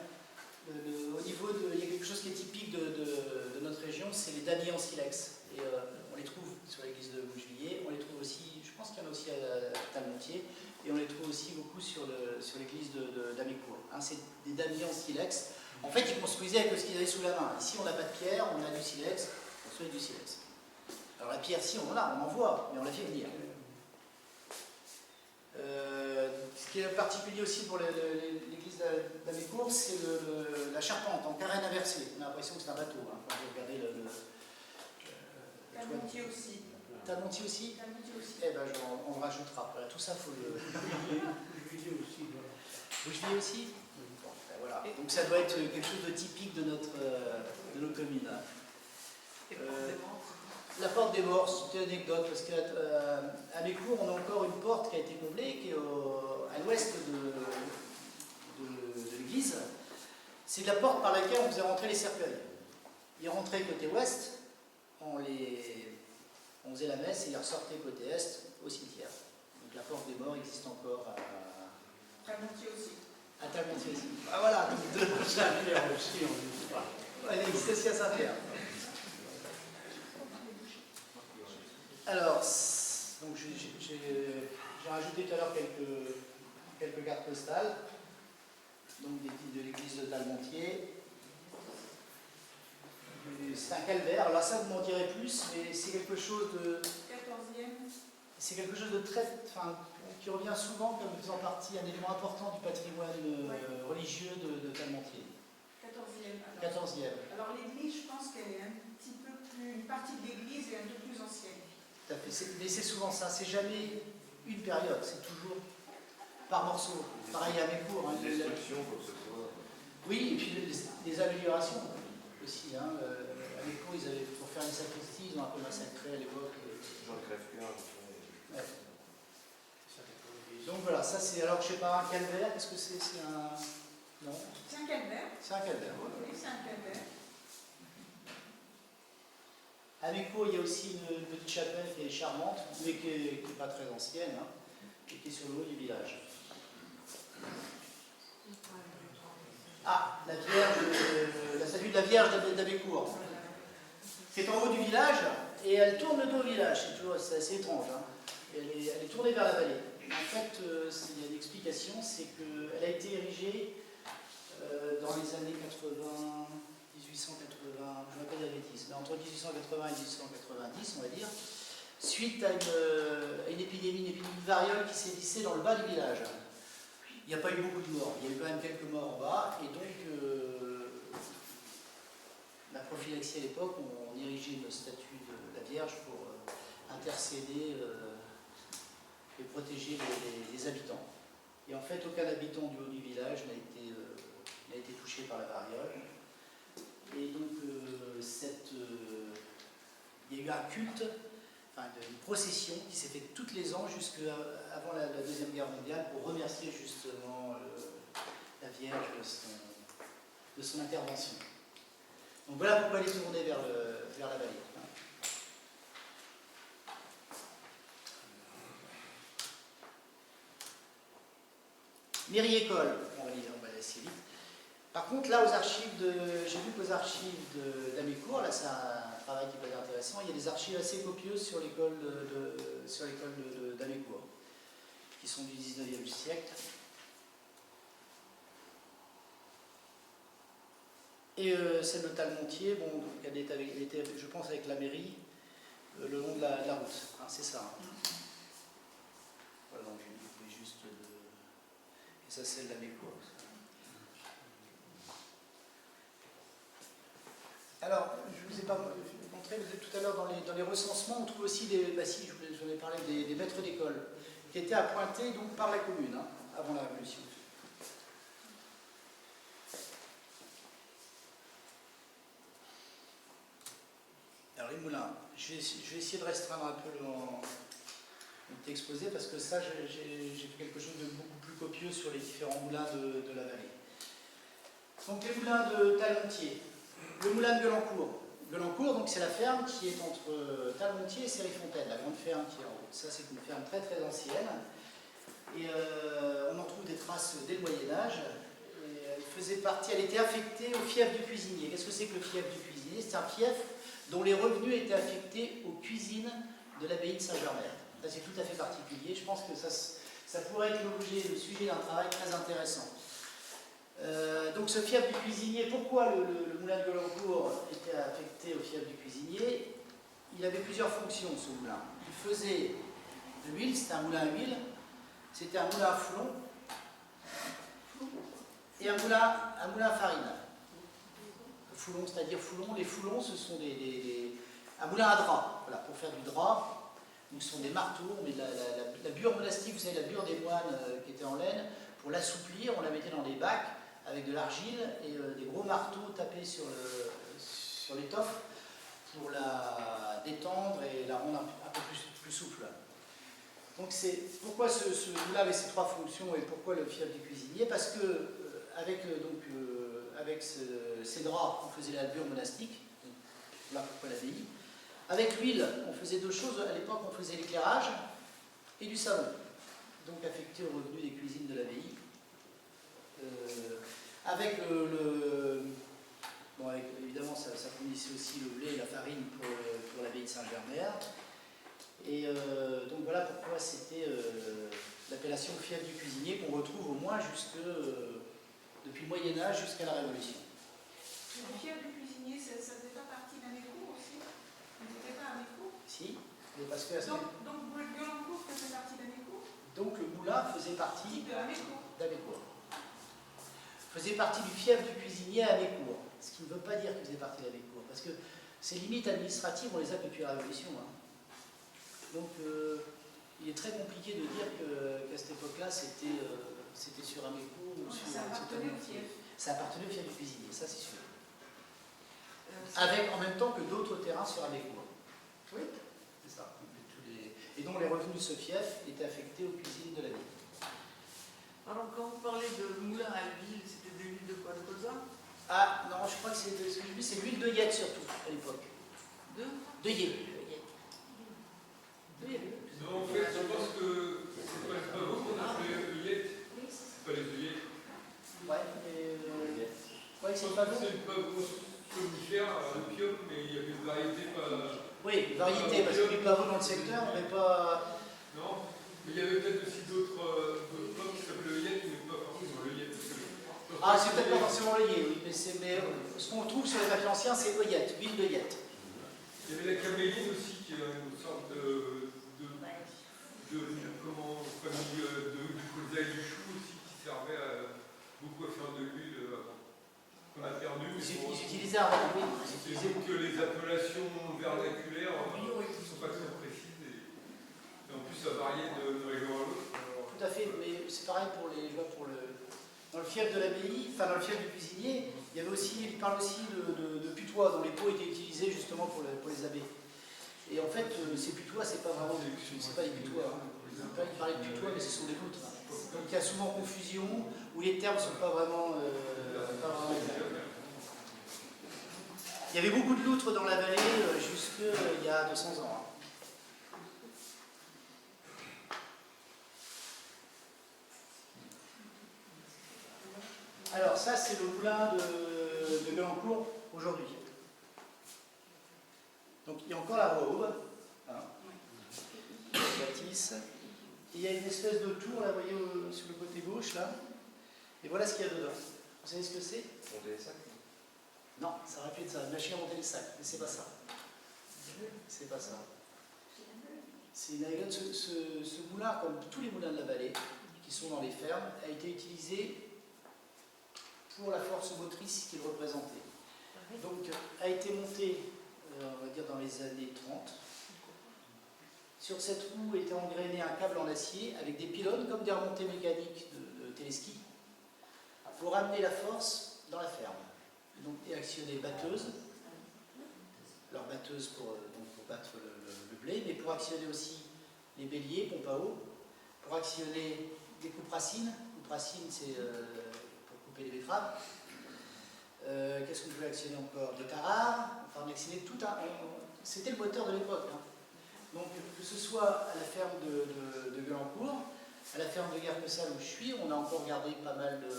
Au niveau il y a quelque chose qui est typique de notre région, c'est les damiers en silex. Et on les trouve sur l'église de Bougevilliers, on les trouve aussi, je pense qu'il y en a aussi à Talmontier, et on les trouve aussi beaucoup sur l'église d'Amécourt. C'est des damiers en silex. En fait, ils construisaient avec ce qu'ils avaient sous la main. Ici, on n'a pas de pierre, on a du silex, on construit avec du silex. Alors la pierre, si, on en voit, mais on la fait venir. Ce qui est particulier aussi pour l'église d'Amécourt, c'est la charpente en carène inversée. On a l'impression que c'est un bateau. Quand vous regardez Talmontier aussi. Talmontier aussi? Talmontier aussi. Eh ben, on le rajoutera. Voilà, tout ça, il faut le... Bougevilliers aussi. Voilà. Bougevilliers aussi? Bon, ben voilà. Donc ça doit être quelque chose de typique de nos communes. Et forcément. La porte des morts, c'est une anecdote, parce qu'à Mécourt, on a encore une porte qui a été comblée, qui est à l'ouest de l'église. C'est la porte par laquelle on faisait rentrer les cercueils. Ils rentraient côté ouest, on faisait la messe, et ils ressortaient côté est au cimetière. Donc la porte des morts existe encore Talmontier aussi. à Talmontier aussi. Ah voilà, donc deux Saint-Pierre aussi, on dit pas. Elle existe aussi à Saint-Pierre. Alors, donc j'ai rajouté tout à l'heure quelques cartes postales, donc des titres de l'église de Talmontier. C'est un calvaire, alors ça vous m'en direz plus, mais c'est quelque chose de... 14e. C'est quelque chose de très... Enfin, qui revient souvent comme faisant partie, un élément important du patrimoine religieux de Talmontier. 14e. 14e. Alors l'église, je pense qu'elle est un petit peu plus... Une partie de l'église est un peu plus ancienne. Tout à fait. Mais c'est souvent ça, c'est jamais une période, c'est toujours par morceaux. Pareil à Mécourt. Hein, des destructions comme ce soit. Oui, et puis des améliorations aussi. Hein. À Mécourt, pour faire les sacristies, ils ont un peu massacré à l'époque. J'en crève qu'un. Ouais. Donc voilà, ça c'est, alors je sais pas, un calvaire, est-ce que c'est un... Non. C'est un calvaire. C'est un calvaire. Oui, c'est un calvaire. À Mécourt, il y a aussi une petite chapelle qui est charmante, mais qui n'est pas très ancienne, hein, et qui est sur le haut du village. Ah, la Vierge, la statue de la Vierge d'Abécourt. C'est en haut du village, et elle tourne le dos au village, c'est assez étrange. Hein. Elle est tournée vers la vallée. En fait, il y a une explication, c'est qu'elle a été érigée dans les années 80, 1880, je ne vais pas dire de bêtises, mais entre 1880 et 1890, on va dire, suite à une épidémie de variole qui s'est vissée dans le bas du village. Il n'y a pas eu beaucoup de morts, il y a eu quand même quelques morts en bas, et donc la prophylaxie à l'époque, on érigeait une statue de la Vierge pour intercéder et protéger les habitants. Et en fait, aucun habitant du haut du village n'a été touché par la variole. Et donc, il y a eu un culte, enfin, une procession qui s'est faite toutes les ans jusqu'avant la Deuxième Guerre mondiale pour remercier justement la Vierge de son intervention. Donc voilà pourquoi elle est tournée vers la vallée. Mairie-école, on va aller assez vite. Par contre, là, j'ai vu qu'aux archives d'Amécourt, là, c'est un travail qui peut être intéressant, il y a des archives assez copieuses sur l'école d'Amécourt, qui sont du 19e siècle. Et celle de Talmontier, bon, donc elle était, je pense, avec la mairie, le long de la route. Hein, c'est ça. Hein. Voilà, donc vous pouvez juste et ça, c'est l'Amécourt. Alors, je ne vous ai pas montré, tout à l'heure dans les recensements, on trouve aussi si je vous en ai parlé, des maîtres d'école, qui étaient appointés donc, par la commune, hein, avant la Révolution. Alors les moulins, je vais essayer de restreindre un peu mon exposé, parce que ça, j'ai fait quelque chose de beaucoup plus copieux sur les différents moulins de la vallée. Donc les moulins de Talmontier. Le moulin de Gueulancourt. Gueulancourt, donc c'est la ferme qui est entre Talmontier et Série-Fontaine, la grande ferme qui est en haut. Ça, c'est une ferme très très ancienne. Et on en trouve des traces dès le Moyen-Âge. Elle était affectée au fief du cuisinier. Qu'est-ce que c'est que le fief du cuisinier? C'est un fief dont les revenus étaient affectés aux cuisines de l'abbaye de Saint-Germain. Ça, c'est tout à fait particulier. Je pense que ça pourrait être le sujet d'un travail très intéressant. Donc ce fief du cuisinier, pourquoi le moulin de Gueulancourt était affecté au fief du cuisinier? Il avait plusieurs fonctions, ce moulin. Il faisait de l'huile, c'était un moulin à huile, c'était un moulin à foulon et un moulin à farine. Foulon, c'est-à-dire foulon. Les foulons, ce sont un moulin à drap, voilà, pour faire du drap. Donc, ce sont des marteaux, mais la bure monastique, vous savez, la bure des moines qui était en laine, pour l'assouplir, on la mettait dans des bacs avec de l'argile et des gros marteaux tapés sur l'étoffe pour la détendre et la rendre un peu plus souple. Donc pourquoi ce moulin avait ces trois fonctions et pourquoi le fief du cuisinier? Parce que avec ces draps, on faisait la bure monastique, voilà pourquoi l'abbaye. Avec l'huile, on faisait deux choses. À l'époque, on faisait l'éclairage et du savon, donc affecté aux revenus des cuisines de l'abbaye. Évidemment, ça fournissait aussi le blé et la farine pour l'abbaye de Saint-Germain. Et donc voilà pourquoi c'était l'appellation fief du cuisinier qu'on retrouve au moins depuis le Moyen-Âge jusqu'à la Révolution. Le fief du cuisinier, ça ne faisait pas partie d'Amécourt aussi? Vous n'étiez pas à Amécourt? Si, mais parce que... Donc Gueulancourt faisait partie d'Amécourt? Donc le moulin faisait partie d'Amécourt. Faisait partie du fief du cuisinier à Amécourt. Ce qui ne veut pas dire qu'il faisait partie d'Amécourt, parce que ces limites administratives, on les a depuis la Révolution. Hein. Donc il est très compliqué de dire qu'à cette époque-là, c'était sur Amécourt ou sur... Ça appartenait au fief. Ça appartenait au fief du cuisinier, ça c'est sûr. Avec en même temps que d'autres terrains sur Amécourt. Oui, c'est ça. Et dont les revenus de ce fief étaient affectés aux cuisines de la ville. Alors, quand vous parlez de moulin à l'huile, c'était de l'huile de quoi? De colza? Ah, non, je crois que c'est l'huile d'œillette surtout, à l'époque. D'œillet. Non, en fait, je pense que c'est pas vous qu'on a fait œillettes. C'est pas les œillettes. Ouais, mais... Ouais, c'est pas vous. C'est pas vous. conifères, l'opium, mais il y avait une variété pas. Oui, variété, parce que du pavot dans le secteur, mais pas... Non, mais il y avait peut-être aussi d'autres pommes qui s'appellent l'œillette, mais pas forcément l'œillette. Ah, c'est peut-être pas forcément l'œillet, oui, mais, ce qu'on trouve sur les papiers anciens, c'est œillette, huile d'œillette. Il y avait la caméline aussi, qui est une sorte de famille du colza et du chou aussi, qui servait beaucoup à faire de l'huile avant. Qu'on a perdu, mais Ils utilisaient avant, oui. c'est que les appellations vernaculaires ne sont pas très précises et en plus ça variait de région à l'autre. Tout à fait, mais c'est pareil pour les, je vois, dans le fief de l'abbaye, enfin dans le fief du cuisinier, il parle aussi de putois, dont les pots étaient utilisés justement pour les abbés. Et en fait, ces putois, c'est pas vraiment c'est pas des putois. Hein. Il parlait de putois, mais ce sont des loutres. Hein. Donc il y a souvent confusion, où les termes ne sont pas vraiment clairs. Il y avait beaucoup de loutres dans la vallée jusqu'il y a 200 ans. Hein. Alors ça, c'est le moulin de Guelancourt aujourd'hui. Donc il y a encore la voie haute, hein, bâtisse. Et il y a une espèce de tour, là, vous voyez, sur le côté gauche, là. Et voilà ce qu'il y a dedans. Vous savez ce que c'est? Monter les sacs. Non, ça aurait pu être ça, une machine à monter les sacs, mais c'est pas ça. C'est pas ça. C'est une anecdote, ce moulin, comme tous les moulins de la vallée, qui sont dans les fermes, a été utilisé pour la force motrice qu'il représentait. Donc, a été monté, on va dire, dans les années 30. Sur cette roue était engrainé un câble en acier avec des pylônes, comme des remontées mécaniques de téléski, pour amener la force dans la ferme. Donc, et actionner batteuse, leur batteuse pour battre le blé, mais pour actionner aussi les béliers, pompe à eau, pour actionner des coupes racines. Coupe racine, c'est pour couper les betteraves. Qu'est-ce qu'on pouvait actionner encore? Des tarards. Enfin, on actionnait tout un. C'était le moteur de l'époque. Hein. Donc, que ce soit à la ferme de Guelancourt, à la ferme de Guerpessal où je suis, on a encore gardé pas mal de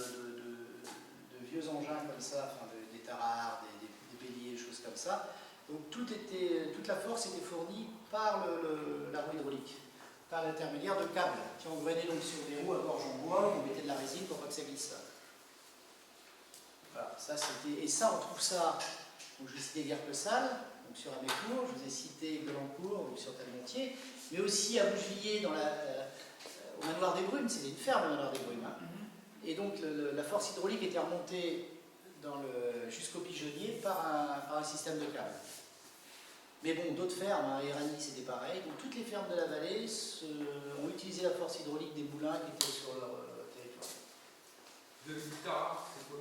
vieux engins comme ça, enfin, des tarards, des béliers, des choses comme ça. Donc, toute la force était fournie par la roue hydraulique, par l'intermédiaire de câbles qui engrainaient donc sur des roues à gorge en bois, on mettait de la résine pour pas que ça glisse. Voilà, ça c'était. Et ça, on trouve ça. Donc, je vais citer Guerpessal, donc sur Amécourt, je vous ai cité Guelancourt, donc sur Talmontier, mais aussi à Bougevilliers, au Manoir des Brumes, c'était une ferme, le Manoir des Brumes. Hein. Et donc, la force hydraulique était remontée jusqu'au pigeonnier par un système de câbles. Mais bon, d'autres fermes, hein, Éragny c'était pareil, donc toutes les fermes de la vallée ont utilisé la force hydraulique des moulins qui étaient sur leur territoire. Vous avez dit tarare, c'est quoi?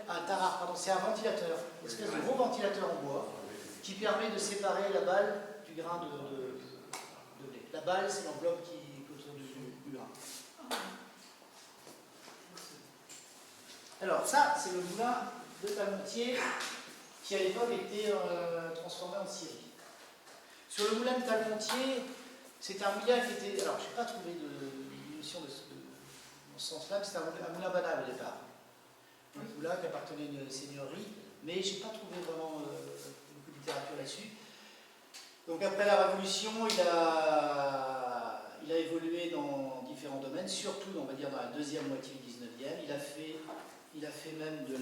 Un tarare, pardon, c'est un ventilateur, une espèce de gros ventilateur en bois qui permet de séparer la balle du grain de blé. La balle, c'est l'enveloppe qui est autour du grain. Alors ça, c'est le moulin de Talmontier qui à l'époque était transformé en scierie. Sur le moulin de Talmontier, c'est un moulin qui était... Alors, je n'ai pas trouvé de notion dans ce sens-là, mais c'était un moulin banal au départ. Un moulin qui appartenait à une seigneurie, mais je n'ai pas trouvé vraiment beaucoup de littérature là-dessus. Donc après la Révolution, il a évolué dans différents domaines, surtout, on va dire, dans la deuxième moitié du 19e. Il a fait même du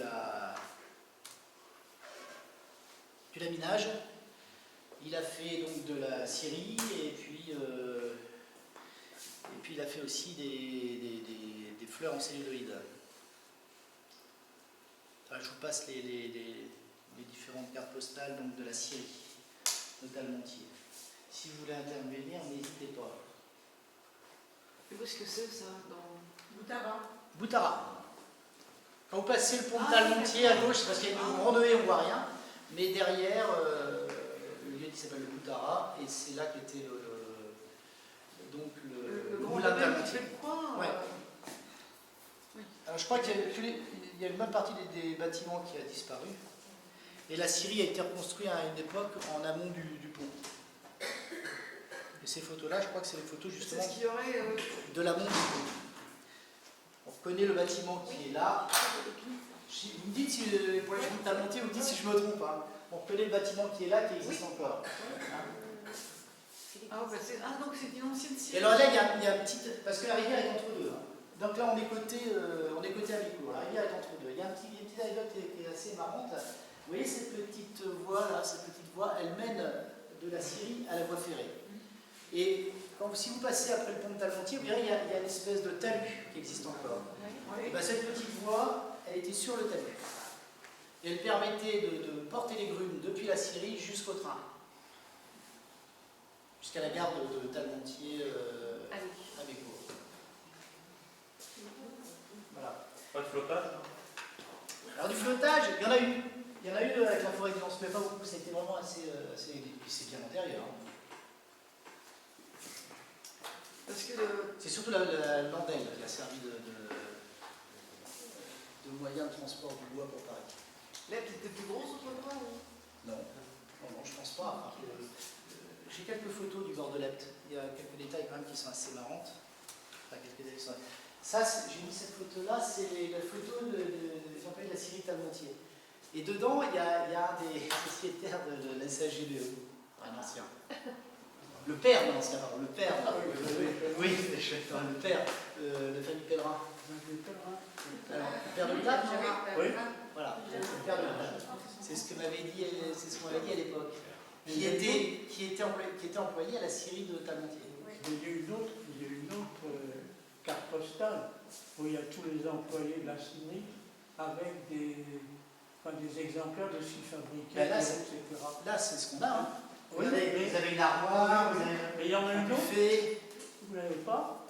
laminage. Il a fait donc de la scierie et puis il a fait aussi des fleurs en celluloïd. Enfin, je vous passe les différentes cartes postales donc, de la scierie de Talmontier. Si vous voulez intervenir, n'hésitez pas. Et où est-ce que c'est ça dans Boutara. Boutara. Quand vous passez le pont de Talmontier à gauche, c'est parce qu'il y a une grande haie, on ne voit rien, mais derrière, le lieu qui s'appelle le Boutara, et c'est là qu'était le moulin de Talmontier. Ouais. Alors, je crois qu'il y a une bonne partie des bâtiments qui a disparu, et la scierie a été reconstruite à une époque en amont du pont. Et ces photos-là, je crois que c'est les photos justement c'est ce qu'il y aurait, de l'amont du pont. On reconnaît le bâtiment qui est là. Vous me dites, si, pour les chemins de Talmontier, vous me dites si je me trompe. Hein. On reconnaît le bâtiment qui est là, qui existe encore. Hein. Donc c'est une ancienne Et série. alors là, il y a un petit... Parce que la rivière est entre deux. Hein. Donc là, on est côté Abicourt. La rivière est entre deux. Il y a une petite anecdote qui est assez marrante. Vous voyez cette petite voie là, elle mène de la Syrie à la voie ferrée. Et si vous passez après le pont de Talmontier, vous verrez, il y a une espèce de talus qui existe encore. Et bien, cette petite voie, elle était sur le talus. Et elle permettait de porter les grumes depuis la Syrie jusqu'au train. Jusqu'à la gare de Talmontier à Bécourt. Voilà. Pas de flottage? Alors du flottage, il y en a eu. Il y en a eu avec la forêt de Lens, mais pas beaucoup. Ça a été vraiment assez c'est bien antérieur. Hein. Parce que C'est surtout la Landelle qui a servi de moyen de transport du bois pour Paris. l'Epte était plus grosse autrefois ou... Non, je pense pas. J'ai quelques photos du bord de l'Epte. Il y a quelques détails quand même qui sont assez marrantes. Enfin, ça, j'ai mis cette photo-là, c'est la photo des employés de la Syrie Talmontier. Et dedans, il y a un des sociétaires de la SAGBE, un ancien. Le père de l'ancien, pardon, le père. Oui, le père, de famille Pellerin. Alors, le père de l'État? Oui. Voilà, le père de l'État. C'est ce qu'on m'avait dit à l'époque. Qui était employé à la Syrie de Talmontier. Il y a une autre carte postale où il y a tous les employés de la Syrie avec des exemplaires de ce qu'ils fabriquaient, Ben là, etc. Là, c'est ce qu'on a. Hein. Oui, Vous avez une armoire, vous avez mais il y en a un une autre, buffet. vous ne l'avez pas?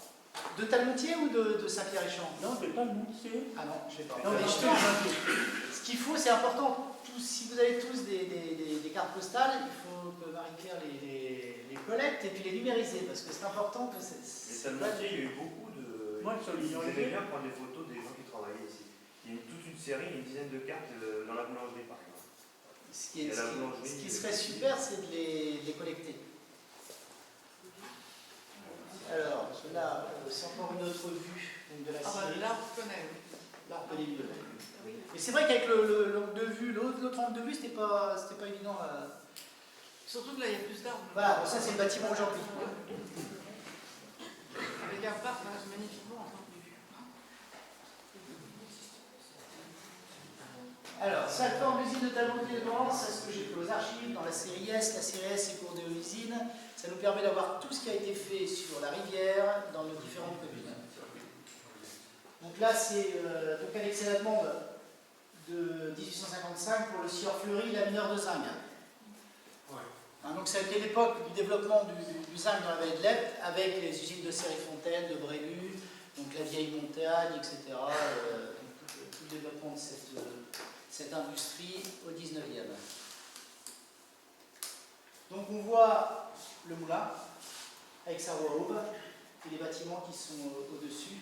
De Talmontier ou de Saint-Pierre-et-Champ? Non, de Talmontier. Ah non, je ne sais pas. Non, mais Justement, ce qu'il faut, c'est important. Si vous avez tous des cartes postales, il faut que Marie-Claire les collecte et puis les numériser, parce que c'est important que c'est... Mais Talmontier, il y a eu beaucoup de... Moi, sur Ils l'Union aimaient bien prendre des photos des gens qui travaillaient ici. Il y a toute une série, une dizaine de cartes dans la boulangerie, par exemple. Ce qui serait super, c'est de les collecter. Alors, là, c'est encore une autre vue de la Syrie. là, on connaît, oui. L'arbre de Lévieux. Mais c'est vrai qu'avec l'angle de vue, l'autre angle de vue, c'était pas évident. Surtout que là, il y a plus d'arbres. Voilà, bon, ça c'est le bâtiment aujourd'hui. Avec un parc, c'est magnifiquement en vue. Alors, ça forme l'usine de Talmontier de Vence, c'est ce que j'ai fait aux archives, dans la série S. La série S, c'est cours de usine. Ça nous permet d'avoir tout ce qui a été fait sur la rivière, dans nos différentes communes. Donc là, c'est donc annexé à la demande de 1855 pour le sieur Fleury, la mineure de zinc. Hein, donc ça a été l'époque du développement du zinc dans la vallée de l'Epte, avec les usines de Céry-Fontaine, de Brélu, donc la vieille montagne, etc. Tout le développement de cette industrie au 19e. Donc on voit le moulin avec sa roue à aube et les bâtiments qui sont au-dessus.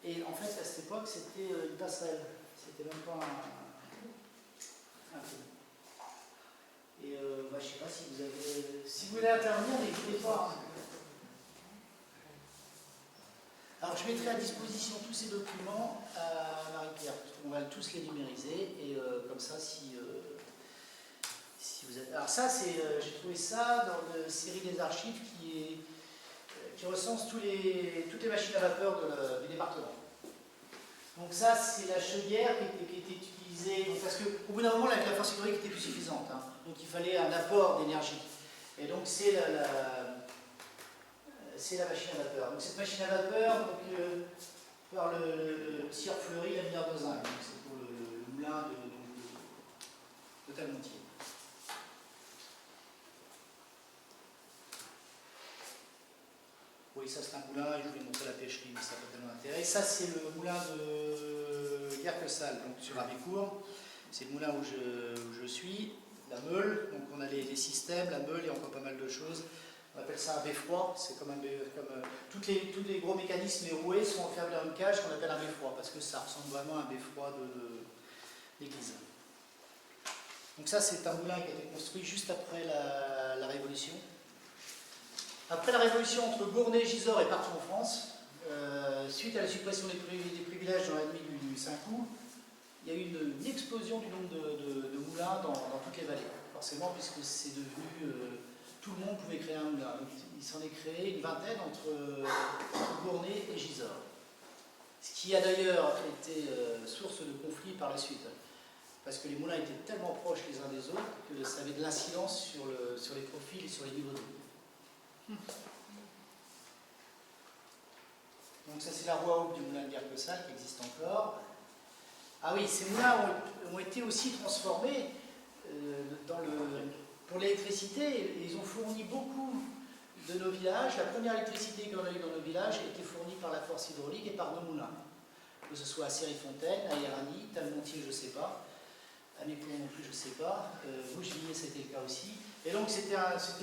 Et en fait, à cette époque, c'était une passerelle. C'était même pas un pont. Et je ne sais pas si vous avez... Si vous voulez intervenir, n'hésitez pas. Alors, je mettrai à disposition tous ces documents à Marie-Pierre. On va tous les numériser. Et comme ça, si vous avez... Alors ça, j'ai trouvé ça dans la série des archives qui recense toutes les machines à vapeur du département. Donc ça, c'est la chaudière qui était utilisée, donc parce qu'au bout d'un moment, la force hydraulique était plus suffisante, hein, donc il fallait un apport d'énergie. Et donc c'est la machine à vapeur. Donc cette machine à vapeur, donc, par le sieur Fleury, la minière de zinc, donc c'est pour le moulin de Talmontier. Oui, ça c'est un moulin, je voulais montrer la pêcherie, mais ça n'a pas tellement d'intérêt. Ça c'est le moulin de Guerquessal, donc sur Abécourt. C'est le moulin où je suis, la meule, donc on a les systèmes, la meule et encore pas mal de choses. On appelle ça un beffroi, c'est comme tous les gros mécanismes et roués sont enfermés dans une cage qu'on appelle un beffroi, parce que ça ressemble vraiment à un beffroi d'église. Donc ça c'est un moulin qui a été construit juste après la Révolution. Après la Révolution, entre Gournay, Gisors et partout en France, suite à la suppression des privilèges dans la nuit du 5 août, il y a eu une explosion du nombre de moulins dans toutes les vallées, forcément, puisque c'est devenu... tout le monde pouvait créer un moulin. Donc, il s'en est créé une vingtaine entre Gournay et Gisors. Ce qui a d'ailleurs été source de conflits par la suite. Parce que les moulins étaient tellement proches les uns des autres que ça avait de l'incidence sur les profils et sur les niveaux d'eau. Donc ça c'est la voie haute du moulin de Guerpessal qui existe encore. Ah oui, ces moulins ont été aussi transformés pour l'électricité. Ils ont fourni beaucoup de nos villages. La première électricité qu'on a eue dans nos villages était fournie par la force hydraulique et par nos moulins. Que ce soit à Série-Fontaine, à Éragny, Talmontier, je ne sais pas. À Mécourt non plus, je ne sais pas. Bouchevilliers, c'était le cas aussi. Et donc c'était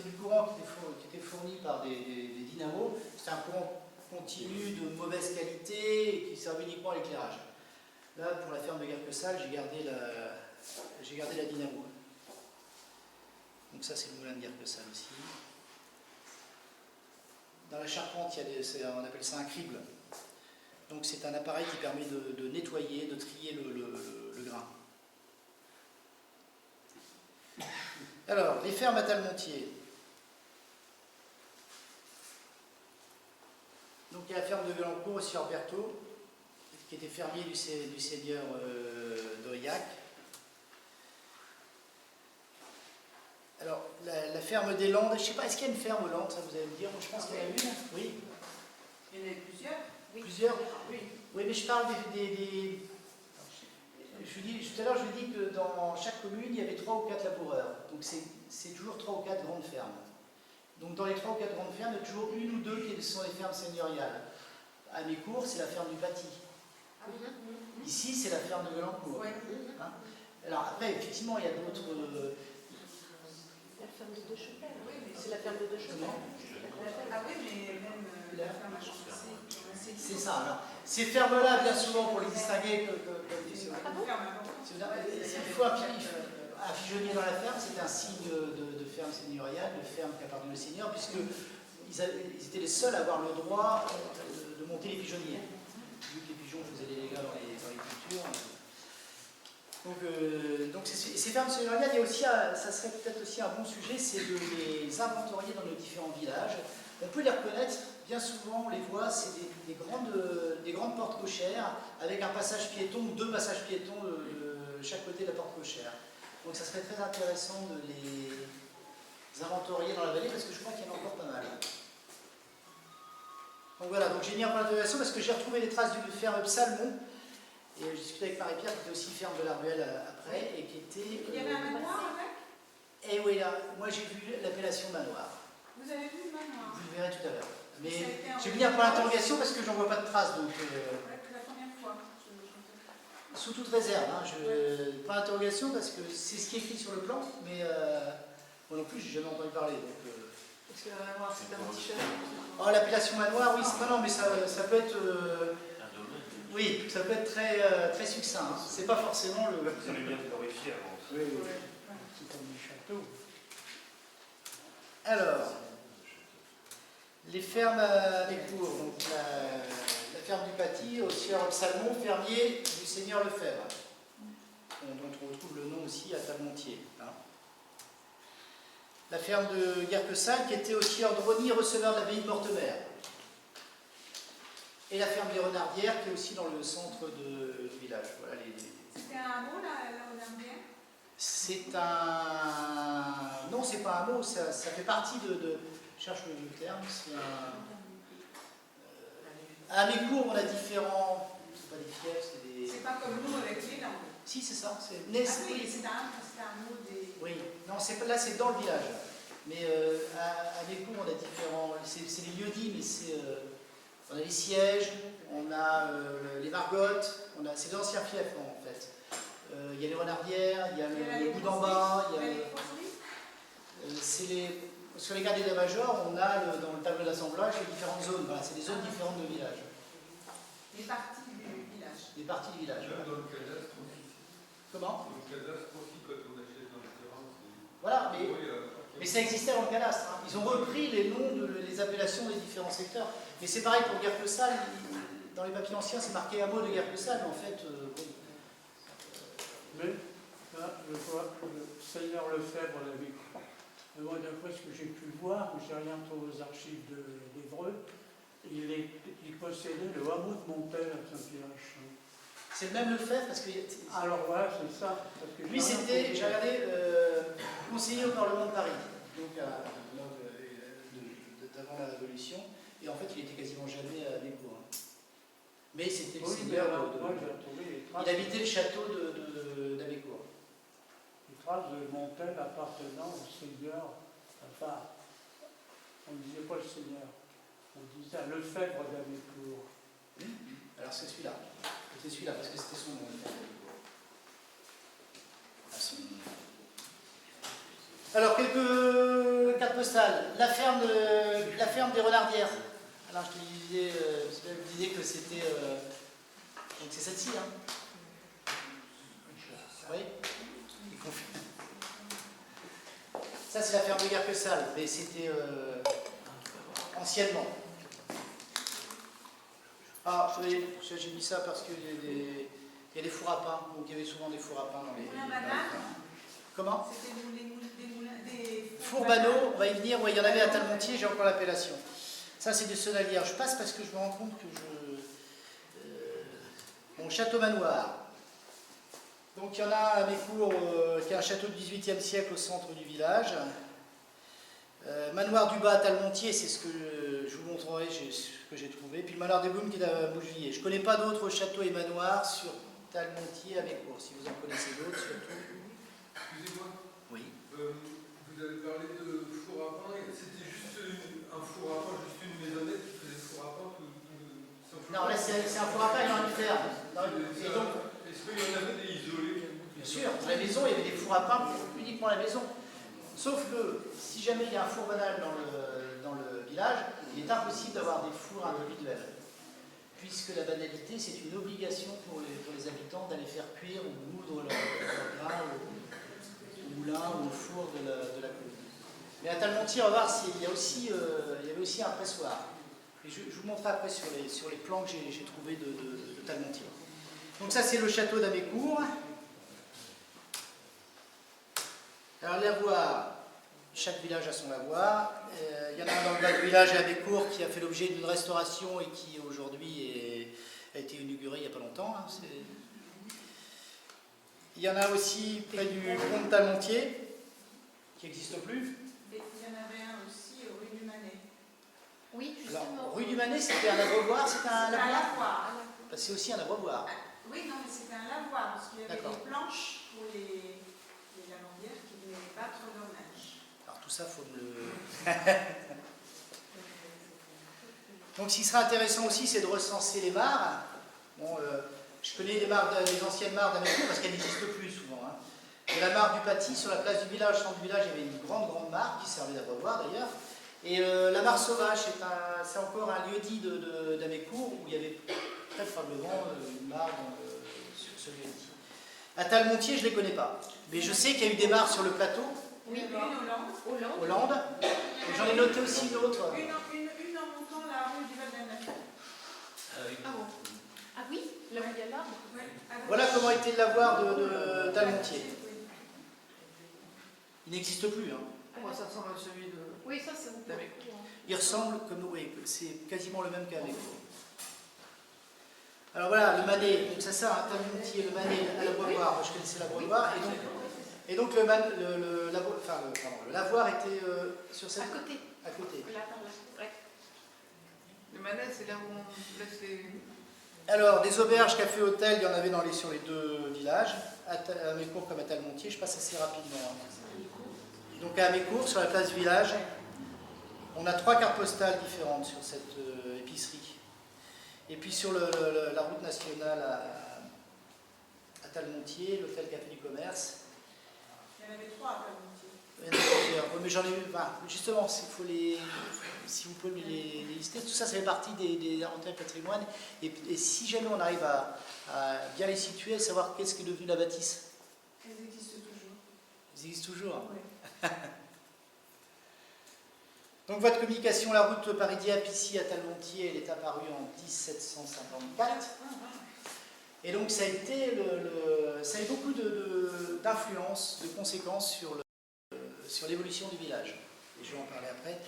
du courant qui était fourni par des dynamos. C'était un courant continu de mauvaise qualité et qui servait uniquement à l'éclairage. Là, pour la ferme de Guerpessal, j'ai gardé la dynamo. Donc ça, c'est le moulin de Guerpessal aussi. Dans la charpente, on appelle ça un crible. Donc c'est un appareil qui permet de nettoyer, de trier le grain. Alors, les fermes à Talmontier. Donc il y a la ferme de Velancourt au Sieur Berthaud, qui était fermier du seigneur d'Aurillac. Alors, la ferme des Landes, je ne sais pas, est-ce qu'il y a une ferme aux Landes, ça vous allez me dire? Moi, je pense qu'il y en a une. Oui. Il y en a plusieurs. Oui. Plusieurs? Oui. Oui, mais je parle tout à l'heure, je vous ai dit que dans chaque commune, il y avait 3 ou 4 laboureurs. Donc c'est toujours 3 ou 4 grandes fermes. Donc dans les 3 ou 4 grandes fermes, il y a toujours une ou deux qui sont les fermes seigneuriales. À Mécourt, c'est la ferme du Paty. Ici, c'est la ferme de Velancourt. Ouais. Hein? Alors après, effectivement, il y a d'autres... La ferme de Deux-Chapelles. Oui, mais C'est la ferme de Deux-Chapelles. Ah oui, mais même la ferme à Champissé. C'est ça. Alors, ces fermes-là, bien souvent, pour les distinguer Ah bon? il faut un pigeonnier dans la ferme, c'est un signe de ferme seigneuriale, de ferme qui appartient au seigneur, puisqu'ils étaient les seuls à avoir le droit de monter les pigeonniers. Vu que les pigeons faisaient des dégâts dans les cultures. Donc ces fermes seigneuriales, il y a aussi, ça serait peut-être aussi un bon sujet, c'est de les inventorier dans nos différents villages. On peut les reconnaître, bien souvent on les voit, c'est des grandes portes cochères avec un passage piéton ou 2 passages piétons de chaque côté de la porte cochère. Donc ça serait très intéressant de les inventorier dans la vallée parce que je crois qu'il y en a encore pas mal. Donc voilà, donc j'ai mis un point d'interrogation parce que j'ai retrouvé les traces d'une ferme Psalmon. Et j'ai discuté avec Marie-Pierre qui était aussi ferme de la Ruelle après et qui était... Il y avait un manoir avec? Et oui, là, moi j'ai vu l'appellation manoir. Vous avez vu le manoir? Vous le verrez tout à l'heure. Mais Ça a été j'ai mis un point d'interrogation parce que j'en vois pas de traces. Donc, La première fois. sous toute réserve, hein, point d'interrogation parce que c'est ce qui est écrit sur le plan, mais moi non plus j'ai jamais entendu parler. Donc, Parce que la manoir, c'est un petit château. oh, l'appellation manoir, oui, non, mais ça peut être... oui, ça peut être très succinct. Hein. C'est pas forcément le... Ça est bien glorifié avant. Oui, oui. C'est comme des châteaux. Alors, les fermes à Mécourt, donc la ferme du Paty, au sieur Psalmon, fermier du seigneur Lefebvre, dont on retrouve le nom aussi à Talmontier. Hein. La ferme de Guerpessal, qui était au sieur Drony, receveur de l'abbaye de Mortemer. Et la ferme des Renardières, qui est aussi dans le centre du village. Voilà C'était un hameau, la Renardière? C'est un... Non, c'est pas un mot, ça fait partie de... Je cherche le terme, c'est un... À Mécourt, on a différents... C'est pas des fiefs, c'est des... C'est pas comme nous avec les Landes. Si, c'est ça. C'est... Ah oui, c'est un mot des... Oui, non, là c'est dans le village. Mais à Mécourt, on a différents... C'est les lieux-dits, mais c'est... On a les sièges, on a les margottes, c'est d'anciens fiefs en fait. Il y a les renardières, il y a le bout d'en bas, il y a sur les gardes des majors, on a dans le tableau d'assemblage les différentes zones. Voilà, c'est des zones différentes de village. Les parties du village. Les parties du village. Même dans le cadastre aussi. Comment? Dans le cadastre aussi, quand on achète dans le terrain, c'est... Voilà, mais ça existait dans le cadastre. Hein. Ils ont repris les noms, les appellations des différents secteurs. Mais c'est pareil pour Guerpessal, dans les papiers anciens, c'est marqué hameau de Guerpessal, mais en fait, le Seigneur Lefebvre l'avait cru. Mais moi, d'après ce que j'ai pu voir, j'ai rien trouvé aux archives d'Évreux, il possédait le hameau de Montel à Saint-Pierre-Champ. C'est le même Lefebvre parce que Alors voilà, c'est ça. Parce que lui, c'était, j'ai regardé, conseiller au Parlement de Paris, donc d'avant la Révolution, et en fait, il était quasiment jamais à Bécourt. Mais c'était le oui, seigneur moi, j'ai retrouvé les traces. Il habitait le château d'Abécourt. Les traces de Montel appartenant au Seigneur, enfin, on ne disait pas le Seigneur, on disait à Lefebvre d'Abécourt. Alors c'est celui-là. C'est celui-là parce que c'était son nom. Alors quelques cartes postales. La ferme des Renardières. Alors je te disais, que c'était. Donc c'est celle-ci, hein. Oui. Il confie. Ça c'est la ferme de Guerquessal, mais c'était anciennement. Ah, j'ai mis ça parce qu'il y a des fours à pain, donc il y avait souvent des fours à pain dans les. Moulin banal. Comment? C'était des moulins, des Four Banot, on va y venir, ouais, il y en avait à Talmontier, j'ai encore l'appellation. Ça c'est du Sonalière. Je passe parce que je me rends compte que Bon, château manoir. Donc il y en a à Mécourt qui est un château du XVIIIe siècle au centre du village. Manoir du Bas à Talmontier, c'est ce que je vous montrerai, ce que j'ai trouvé. Puis le manoir des Baumes qui est à Bougevilliers. Je ne connais pas d'autres châteaux et manoirs sur Talmontier à Mécourt. Si vous en connaissez d'autres, surtout. Excusez-moi, Oui. vous avez parlé de four à pain, c'était juste un four à pain, juste une maisonnette qui faisait four à pain simplement. Non, là c'est un four à pain dans une ferme. Et donc, est-ce qu'il y en avait des isolés? bien sûr, dans la maison, il y avait des fours à pain pour uniquement la maison. Sauf que si jamais il y a un four banal dans le village, il est impossible d'avoir des fours individuels. Puisque la banalité, c'est une obligation pour les habitants d'aller faire cuire ou moudre leur grain au moulin ou au four de la commune. Mais à Talmontier, on va voir il y avait aussi un pressoir. Et je vous montrerai après sur les plans que j'ai trouvés de Talmontier. Donc ça, c'est le château d'Amécourt. Alors, lavoir, chaque village a son lavoir. Il y en a un dans le bas du village à Bécourt qui a fait l'objet d'une restauration et qui aujourd'hui a été inauguré il n'y a pas longtemps. Hein, il y en a aussi près du pont de Talmontier, qui n'existe plus. Et il y en avait un aussi rue du Manet. Oui, justement. Alors, rue du Manet, c'était un abreuvoir, c'était un C'était un lavoir. lavoir. C'est aussi un abreuvoir. Oui, non, mais c'était un lavoir, parce qu'il y avait D'accord. des planches pour les lavandières qui venaient battre leur neige. Alors tout ça, il faut me le... Donc ce qui sera intéressant aussi, c'est de recenser les mares. Bon, je connais les anciennes mares d'Amécourt parce qu'elles n'existent plus souvent. Hein. Et la mare du Paty, sur la place du village, centre du village, il y avait une grande mare qui servait d'abreuvoir d'ailleurs. Et la mare sauvage, c'est encore un lieu-dit d'Amécourt où il y avait très probablement une mare sur ce lieu-dit. À Talmontier, je ne les connais pas. Mais je sais qu'il y a eu des mares sur le plateau. Oui, une Hollande. Hollande. Et j'en ai noté aussi une autre. Une en montant la rue du Val-d'Anne. Ah bon. Ah oui, là où il y a l'arbre. Oui, à gauche. Voilà comment était le lavoir de Talmontier. Il n'existe plus. Hein. Moi, ça ressemble à celui de. Oui, ça c'est d'Amécourt. Il ressemble comme oui, c'est quasiment le même qu'avec. Alors voilà, le Manet, donc ça à Talmontier, le Manet à l'abreuvoir. Moi je connaissais l'abreuvoir. Et donc le lavoir était sur cette. à côté. À côté. Là, par là. Ouais. Le Manet, c'est là où on laisse les. Alors, des auberges, café, hôtel, il y en avait sur les deux villages, à Amécourt comme à Talmontier, je passe assez rapidement. Donc à Amécourt, sur la place du village, on a 3 cartes postales différentes sur cette épicerie. Et puis sur la route nationale à Talmontier, l'hôtel Café du Commerce. Il y en avait 3 à Talmontier. Il y en a plusieurs. Mais j'en ai eu, justement, si vous pouvez les lister, tout ça, ça fait partie des inventaires patrimoine. Et si jamais on arrive à bien les situer, à savoir qu'est-ce qui est devenu la bâtisse. Elles existent toujours. Ils existent toujours. Oui. Donc votre communication, la route Paris-Dieppe, ici à Talmontier, elle est apparue en 1754. Et donc ça a été ça a eu beaucoup de d'influence, de conséquences sur l'évolution du village. Et je vais en parler après.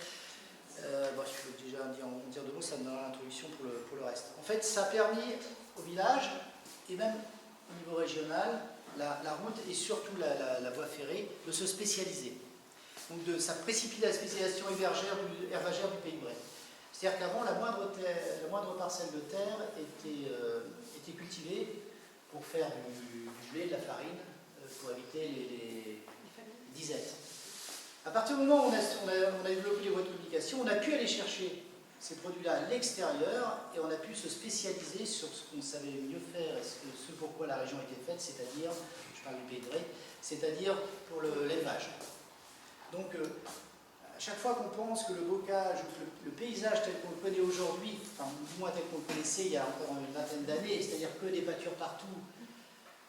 Bon, je peux déjà en dire deux mots, ça me donnera l'introduction pour le reste. En fait, ça a permis au village, et même au niveau régional, la route et surtout la voie ferrée, de se spécialiser. Donc ça précipite la spécialisation herbagère du Pays de Bray. C'est-à-dire qu'avant, la moindre parcelle de terre était cultivée pour faire du blé, de la farine, pour éviter les disettes. À partir du moment où on a développé les voies de communication, on a pu aller chercher ces produits-là à l'extérieur et on a pu se spécialiser sur ce qu'on savait mieux faire et ce pourquoi la région était faite, c'est-à-dire, je parle du Pays de Bray, c'est-à-dire pour l'élevage. Donc, à chaque fois qu'on pense que le bocage, le paysage tel qu'on le connaît aujourd'hui, enfin, du moins tel qu'on le connaissait il y a encore une vingtaine d'années, c'est-à-dire que des pâtures partout,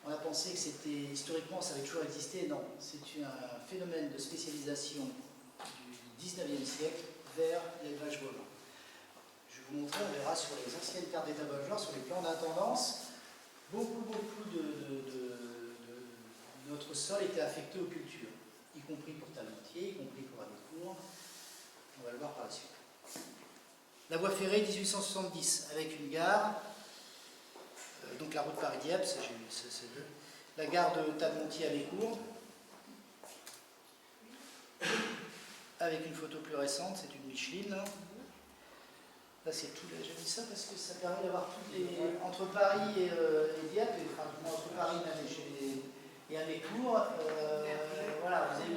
on a pensé que c'était, historiquement, ça avait toujours existé. Non, c'est un phénomène de spécialisation du 19e siècle vers l'élevage bovin. Je vais vous montrer, on verra sur les anciennes cartes d'état-major, sur les plans d'intendance, beaucoup de notre sol était affecté aux cultures, y compris pour Talmontier, y compris pour Amécourt. On va le voir par la suite. La voie ferrée 1870, avec une gare, donc la route Paris-Dieppe, c'est deux. La gare de Talmontier-Amécourt, avec une photo plus récente, c'est une Micheline. Là, c'est tout. J'ai mis ça parce que ça permet d'avoir toutes les. Entre Paris et Dieppe, enfin, du moins entre Paris et Amécourt, voilà, vous avez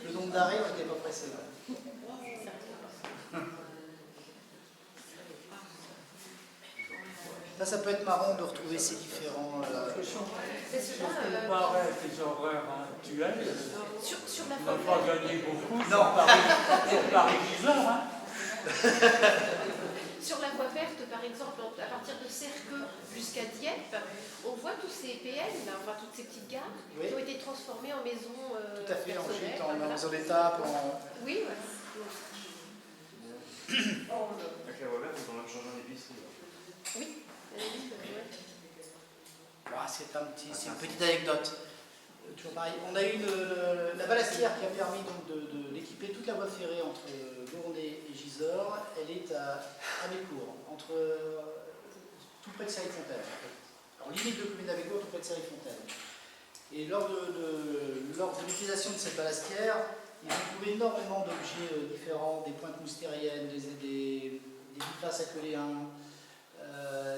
le nombre d'arrêts qui n'était pas précédent. Là, ça peut être marrant de retrouver ces différents. Comparé avec les horaires actuels, Sur la on voie n'a pas gagné beaucoup Non. sur Paris-Gisors. Hein. Sur la voie verte, par exemple, à partir de Cerqueux jusqu'à Dieppe, on voit tous ces PN, là, enfin toutes ces petites gares, Oui. qui ont été transformées en maisons Tout à fait, personnelles, ensuite en voilà. maison d'étape. Oui, voilà. Avec la voie verte, on a changé en épicerie. Oui. Ah, c'est une petite anecdote. Toujours pareil. On a eu la ballastière qui a permis donc d'équiper toute la voie ferrée entre Gournay et Gisors. Elle est à Amécourt, tout près de Serry-Fontaine. En limite de commune d'Amécourt, tout près de Serry-Fontaine. Et lors de l'utilisation de cette ballastière, ils ont trouvé énormément d'objets différents, des pointes moustériennes, des bifaces accoléens,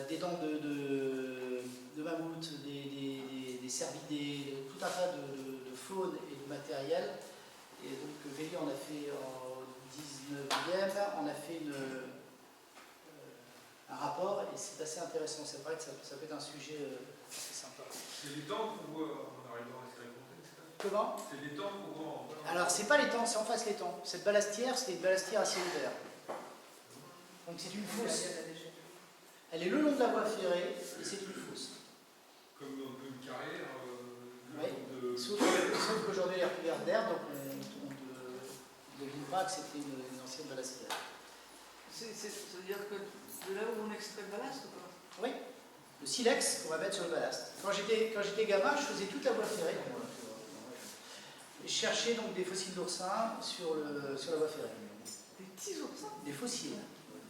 des dents de mammouth, des cervidés, tout un tas de faune et de matériel. Et donc Vélier en a fait en 19e, on a fait un rapport et c'est assez intéressant. C'est vrai que ça peut être un sujet assez sympa. C'est les temps qu'on voit en arrivant à Serry-Fontaine, c'est ça? Comment? C'est les temps qu'on voit en... Alors, c'est pas les temps, c'est en face les temps. Cette ballastière, c'était une ballastière à ciel ouvert. Donc c'est une fosse. Elle est le long de la voie ferrée et c'est une fosse. Comme un peu une carrière Oui. Sauf qu'aujourd'hui elle est recouverte d'herbe, donc on ne devine pas que c'était une ancienne ballastière. C'est-à-dire que de là où on extrait le ballast ou quoi? Oui, le silex qu'on va mettre sur le ballast. Quand j'étais gamin, je faisais toute la voie ferrée. Et je cherchais donc des fossiles d'oursins sur la voie ferrée. Des petits oursins? Des fossiles.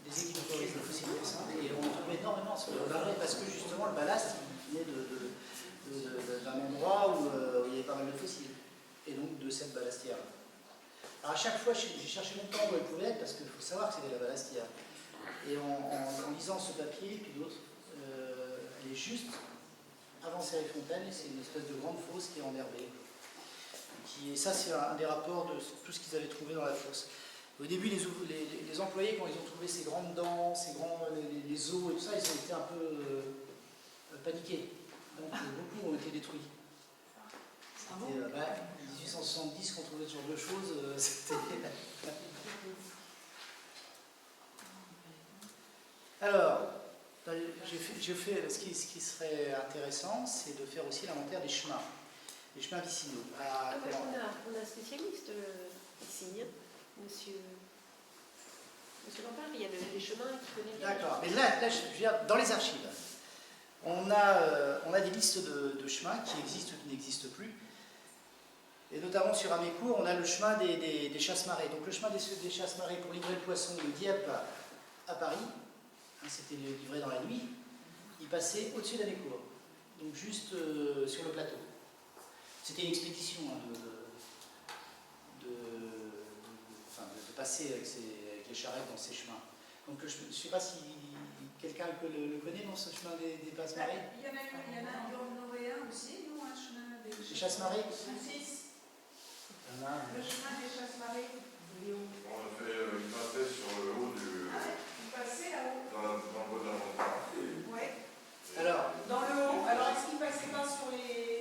Des équipements de fossiles d'oursins. Et on en trouvait énormément sur le ballast parce que justement le ballast venait d'un endroit où il y avait pas mal de fossiles. Et donc de cette ballastière. Alors à chaque fois, j'ai cherché longtemps où elle pouvait être parce qu'il faut savoir que c'était la ballastière. Et en lisant ce papier, puis d'autres, elle est juste avant Serry-Fontaine, et c'est une espèce de grande fosse qui est enherbée. Ça, c'est un des rapports de tout ce qu'ils avaient trouvé dans la fosse. Au début, les employés, quand ils ont trouvé ces grandes dents, les os et tout ça, ils ont été un peu paniqués. Donc beaucoup ont été détruits. C'était 1870 qu'on trouvait ce genre de choses, c'était... Alors, j'ai fait ce qui serait intéressant, c'est de faire aussi l'inventaire des chemins vicinaux. On a un spécialiste ici, hein, monsieur Lampard, il y a les chemins qui connaissent bien. D'accord, mais là je veux dire, dans les archives, on a des listes de chemins qui existent ou qui n'existent plus. notamment sur Amécourt, on a le chemin des chasse-marées. Donc le chemin des chasse-marées pour livrer le poisson de Dieppe à Paris, hein, c'était livré dans la nuit, il passait au-dessus d'Amécourt, donc juste sur le plateau. C'était une expédition hein, de passer avec les charrettes dans ces chemins. Donc je ne sais pas si quelqu'un le connaît dans ce chemin des passe-marées. Il y en a un aussi, nous, un chemin des chasse-marées. Le chemin des chasse-marées. On a fait, il passait sur le haut du. Il passait là-haut. Dans le haut d'un montant. Oui. Alors, dans le haut. Alors, est-ce qu'il passait pas sur les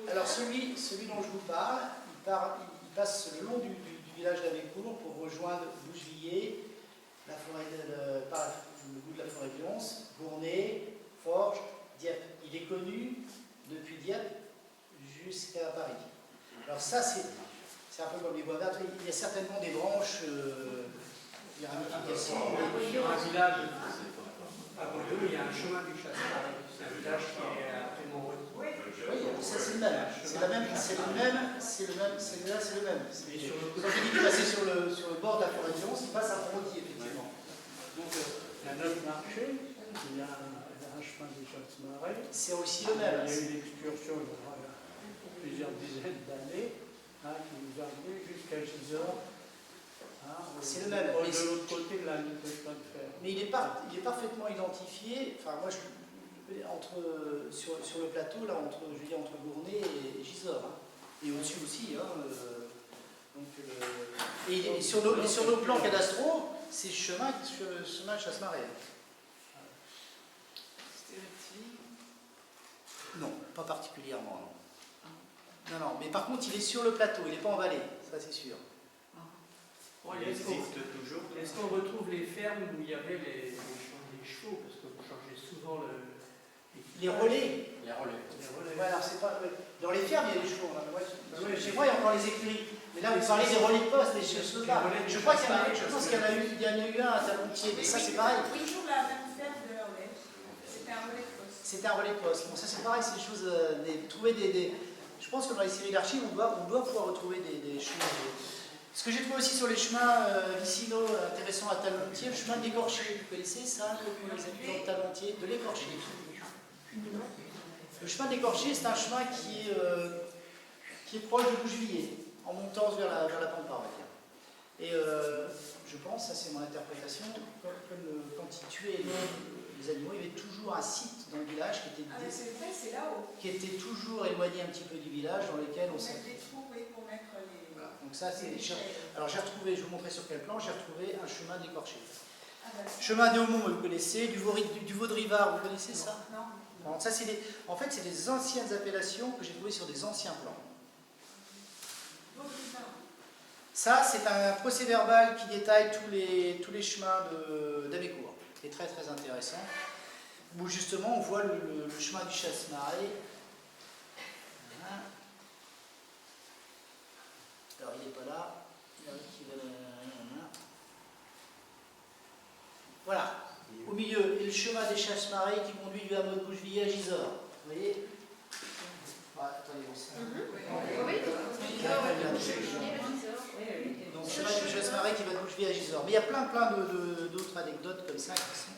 alors celui dont je vous parle, il passe le long du village d'Amécourt pour rejoindre Bougevilliers, la forêt par le bout de la forêt de Lyons, Gournay, Forges, Dieppe. Il est connu depuis Dieppe jusqu'à Paris. Alors ça, c'est un peu comme les bois verts. Il y a certainement des branches, des ramifications. Sur un village à Bordeaux, il y a un chemin du chasse-marée. C'est un village qui est absolument heureux. Oui, ça c'est le même. C'est le même. Celui-là c'est le même. Quand il dit qu'il passait sur le bord de la forêt de Lyons, il passe à Frontier, effectivement. Donc, il y a notre marché, il y a un chemin des chasse-marées. C'est aussi le même. Il y a eu une excursion il y a plusieurs dizaines d'années qui nous a amenés jusqu'à Gisors. C'est le même. De l'autre côté de la ligne de chemin de fer. Mais il est parfaitement identifié. Enfin, moi, sur le plateau, là, entre Gournay et Gisors. Hein. Et au-dessus aussi. Hein, et sur nos plans cadastraux, c'est chemin chasse-marée. C'était rectiligne? Non, pas particulièrement, non. Non, mais par contre, il est sur le plateau, il n'est pas en vallée, ça c'est sûr. Bon, Il existe toujours. Est-ce qu'on retrouve les fermes où il y avait les chevaux? Parce que vous changez souvent les relais. Les relais. Ouais, alors c'est pas. Dans les fermes, il y a des chevaux. Chez moi, il y a encore les écuries. Mais là, vous parlez des relais de poste, des choses-là. Je pense qu'il y en a eu un à Talontier, mais ça c'est pareil. Toujours la même ferme de relais. C'était un relais de poste. C'était un relais de poste. Bon, ça c'est pareil, c'est des choses. Trouver des. Je pense que dans les séries d'archives, on doit pouvoir retrouver des choses. Ce que j'ai trouvé aussi sur les chemins vicinaux intéressants à Talontier, le chemin de l'Écorché. Vous connaissez ça, les habitants de Talontier, de l'Écorché. Le chemin de l'Écorché, c'est un chemin qui est proche de Bougevilliers, en montant vers la Pampa, on va dire. Et je pense, ça c'est mon interprétation, quand ils tuaient les animaux, il y avait toujours un site dans le village qui était toujours éloigné un petit peu du village, dans lequel on s'est... des trous, oui, pour mettre les... Voilà. Donc ça, c'est... Alors j'ai retrouvé, je vais vous montrer sur quel plan, j'ai retrouvé un chemin de l'Écorché. Chemin de Haumont, vous connaissez, du Vaudrivard, vous connaissez ça? Non. Alors, ça, c'est des anciennes appellations que j'ai trouvées sur des anciens plans. Ça, c'est un procès-verbal qui détaille tous les chemins d'Amécourt, qui est très très intéressant, où justement on voit le chemin du chasse-marée. Voilà. Alors il n'est pas là. Voilà, au milieu, et le chemin des chasse-marées qui conduit du hameau de Bougevilliers à Gisors. Vous voyez? Attendez, on sait. Donc, le chemin du chasse-marée qui va de Bougevilliers à Gisors. Mais il y a plein d'autres anecdotes comme ça qui sont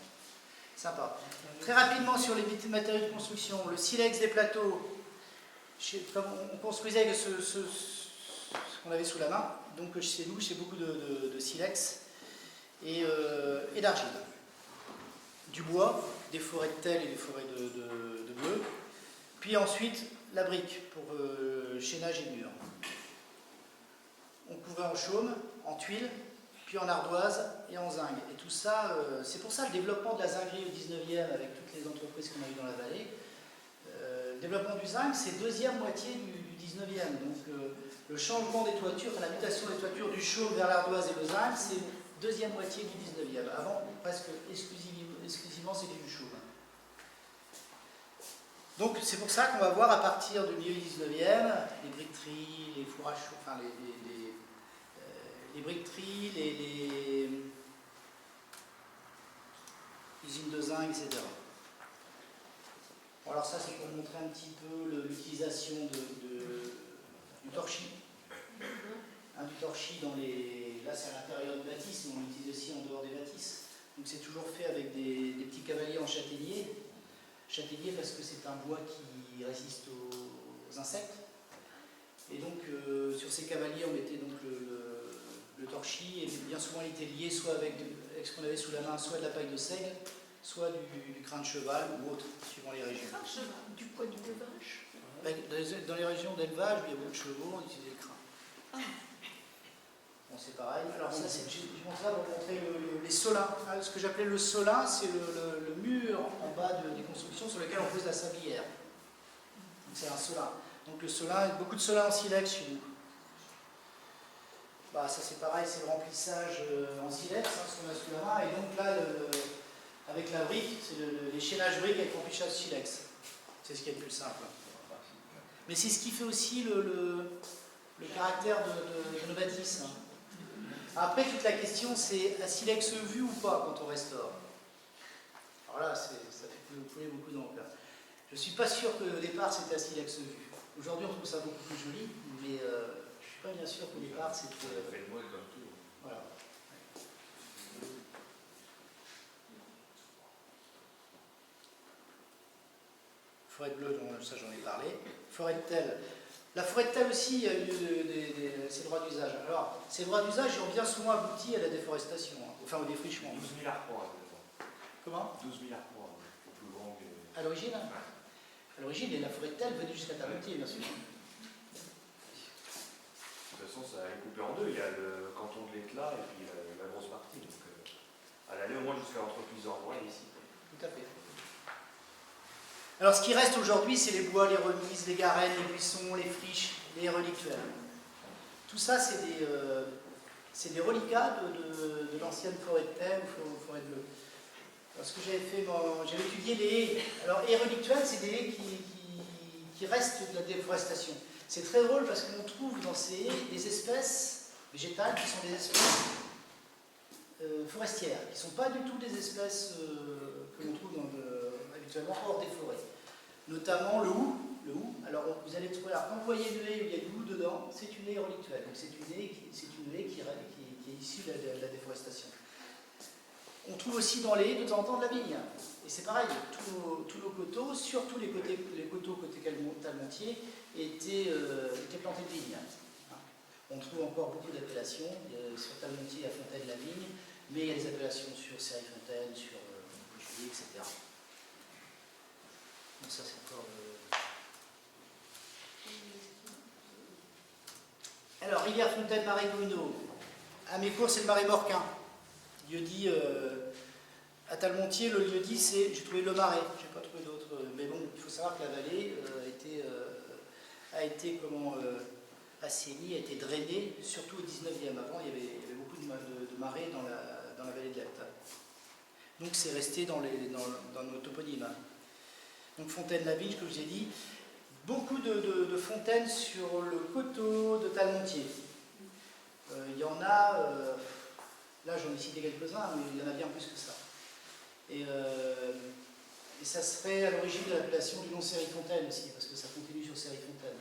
sympas. Très rapidement sur les matériaux de construction, le silex des plateaux, comme on construisait avec ce qu'on avait sous la main, donc chez nous, c'est beaucoup de silex et d'argile. Du bois, des forêts de tel et des forêts de bleu. Puis ensuite, la brique pour chaînage et mur. On couvrait en chaume, en tuile, puis en ardoise et en zinc. Et tout ça, c'est pour ça le développement de la zinguerie au 19e avec toutes les entreprises qu'on a eues dans la vallée. Le développement du zinc, c'est deuxième moitié du 19e. Donc le changement des toitures, la mutation des toitures du chaume vers l'ardoise et le zinc, c'est deuxième moitié du 19e. Avant, presque exclusivement, c'était du chaume. Donc c'est pour ça qu'on va voir à partir du milieu du 19e, les briqueteries, les fours à chaud, enfin les briqueteries, les usines de zinc, etc. Bon, alors ça c'est pour montrer un petit peu l'utilisation du torchis. Donc c'est toujours fait avec des petits cavaliers en châtaignier. Châtaignier parce que c'est un bois qui résiste aux insectes. Et donc sur ces cavaliers on mettait donc le torchis, et bien souvent il était lié soit avec ce qu'on avait sous la main, soit de la paille de seigle, soit du crin de cheval ou autre, suivant les régions. Du poids de vache. Dans les régions d'élevage, où il y a beaucoup de chevaux, on utilisait le crin. Bon, c'est pareil. Alors ça, je montre ça pour montrer les solins. Ce que j'appelais le solin, c'est le mur en bas des constructions sur lequel on pose la sablière. Donc c'est un solin. Donc le solin, beaucoup de solins en silex chez nous. Bah, ça c'est pareil, c'est le remplissage en silex, ce qu'on a sous la main. Et donc là, avec la brique, c'est l'échaînage brique avec remplissage silex. C'est ce qui est le plus simple. Mais c'est ce qui fait aussi le caractère de nos bâtisses. Après, toute la question, c'est à silex vu ou pas quand on restaure. Alors là, ça fait couler beaucoup d'encre. Je ne suis pas sûr qu'au départ, c'était à silex vu. Aujourd'hui, on trouve ça beaucoup plus joli, mais je ne suis pas bien sûr qu'au départ, c'était... Voilà. Forêt bleue, ça j'en ai parlé. Forêt de telle. La forêt de telle aussi, il y a eu ces droits d'usage. Alors, ces droits d'usage ont bien souvent abouti à la déforestation, enfin au défrichement. 12 000 arpents. Comment 12 000 arpents, au plus grand. À l'origine À l'origine, la forêt de telle venait jusqu'à Talmontier, bien sûr. De toute façon, ça est coupé en deux. Il y a le canton de l'Éclat et puis la grosse partie. Donc, elle allait au moins jusqu'à l'entreprise d'Envoi ici. Tout à fait. Alors, ce qui reste aujourd'hui, c'est les bois, les remises, les garennes, les buissons, les friches, les relictuaires. Tout ça, c'est des reliquats de l'ancienne forêt de thym ou forêt bleue. Alors, ce que j'avais fait, j'avais étudié les haies. Alors, haies relictuaires, c'est des haies qui restent de la déforestation. C'est très drôle parce qu'on trouve dans ces haies des espèces végétales qui sont des espèces forestières, qui ne sont pas du tout des espèces que l'on trouve habituellement hors des forêts. Notamment le hou. Alors vous allez trouver, quand vous voyez une haie où il y a du hou dedans, c'est une haie relictuelle. Donc c'est une haie qui est issue de la déforestation. On trouve aussi dans les haies de temps en temps de la vigne. Et c'est pareil, tous nos coteaux, surtout les coteaux côté Talmontier, étaient plantés de vignes. On trouve encore beaucoup d'appellations. Sur Talmontier, il y a Fontaine-la-Vigne, mais il y a des appellations sur Série-Fontaine, sur Juillet, etc. Donc ça, c'est encore... Alors, rivière Fontaine, marais communaux. À Mécourt, c'est le marais Morquin. Lieu-dit à Talmontier, le lieu-dit, c'est... J'ai trouvé le marais, je n'ai pas trouvé d'autres. Mais bon, il faut savoir que la vallée a été assainie, a été drainée, surtout au 19e. Avant, il y avait beaucoup de marais dans la vallée de l'Alta. Donc, c'est resté dans nos toponymes. Donc Fontaine-la-Vigne, comme je vous ai dit, beaucoup de fontaines sur le coteau de Talmontier. Il y en a, là j'en ai cité quelques-uns, mais il y en a bien plus que ça. Et ça serait à l'origine de l'appellation du nom Série-Fontaine aussi, parce que ça continue sur Série-Fontaine.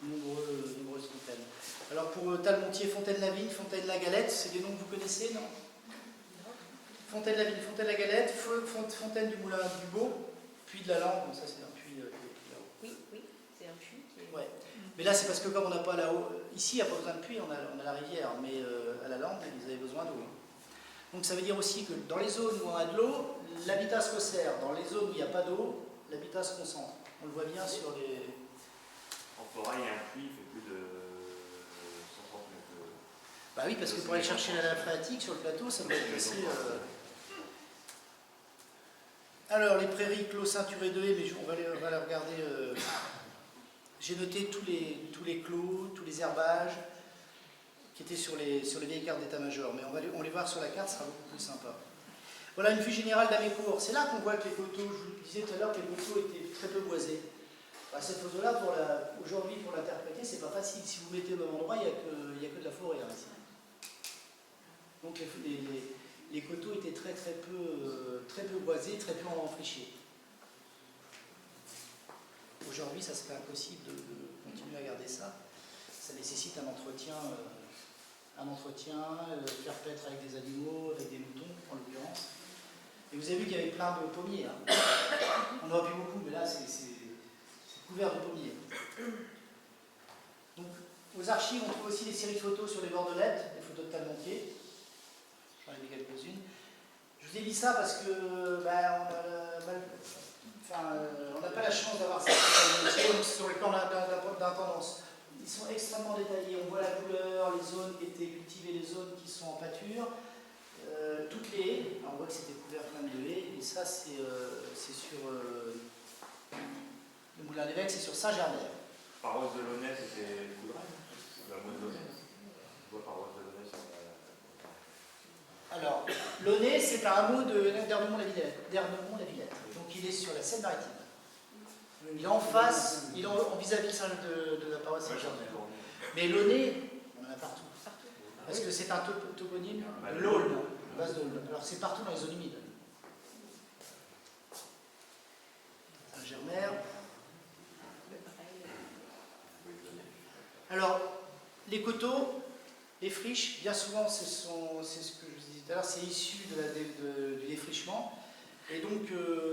Nombreuses fontaines. Alors pour Talmontier, Fontaine-la-Vigne, Fontaine-la-Galette, c'est des noms que vous connaissez, non? Fontaine-la-Vigne, Fontaine-la-Galette, Fontaine du Moulin du Beau, Puits de la Lampe, ça c'est un puits là-haut. Oui, c'est un puits qui est... Ouais. Mais là c'est parce que comme on n'a pas là-haut, ici il n'y a pas besoin de puits, on a la rivière, mais à la Lampe ils avaient besoin d'eau. Donc ça veut dire aussi que dans les zones où on a de l'eau, l'habitat se resserre. Dans les zones où il n'y a pas d'eau, l'habitat se concentre. On le voit bien sur les... En forêt, il y a un puits, il fait plus de 130 mètres. Bah oui, parce que pour aller chercher la nappe phréatique sur le plateau, ça doit être assez... Alors, les prairies clos ceinturées de haies, mais on va les regarder. J'ai noté tous les clos, tous les herbages qui étaient sur les vieilles cartes d'état-major, mais on les voir sur la carte, ce sera beaucoup plus sympa. Voilà une vue générale d'Amécourt. C'est là qu'on voit que les coteaux, je vous disais tout à l'heure que les coteaux étaient très peu boisés. Bah, cette photo-là, aujourd'hui, pour l'interpréter, c'est pas facile. Si vous mettez au même endroit, il n'y a que de la forêt ici. Donc les coteaux étaient très peu boisés, très peu enfrichés. Aujourd'hui, ça serait impossible de continuer à garder ça. Ça nécessite un entretien un entretien, faire paître avec des animaux, avec des moutons en l'occurrence. Et vous avez vu qu'il y avait plein de pommiers. Hein. On n'en a plus beaucoup, mais là c'est couvert de pommiers. Donc, aux archives, on trouve aussi des séries de photos sur les bordelettes, des photos de Talmontier. J'en ai mis quelques-unes. Je vous ai dit ça parce que on n'a pas la chance d'avoir ça sur le plan d'intendance. Ils sont extrêmement détaillés. On voit la couleur, les zones qui étaient cultivées, les zones qui sont en pâture. Toutes les haies, on voit que c'était couvert quand même de haies, et ça c'est sur le Moulin d'Évêque, c'est sur Saint-Germain. Paroisse de Launay, c'était Coudray, la moine de Launay. Je vois paroisse de Launay, c'est Alors, Launay, c'est un hameau d'Ernemont-la-Villette. Donc il est sur la Seine-Maritime. Il est en face, il est en vis-à-vis de la paroisse Saint-Germain. Mais Launay, on en a partout. Parce que c'est un toponyme de l'Aulne, base d'Aulne. Alors c'est partout dans les zones humides. Saint-Germain. Alors, les coteaux, les friches, bien souvent, c'est ce que je vous disais tout à l'heure, c'est issu du défrichement. Et donc,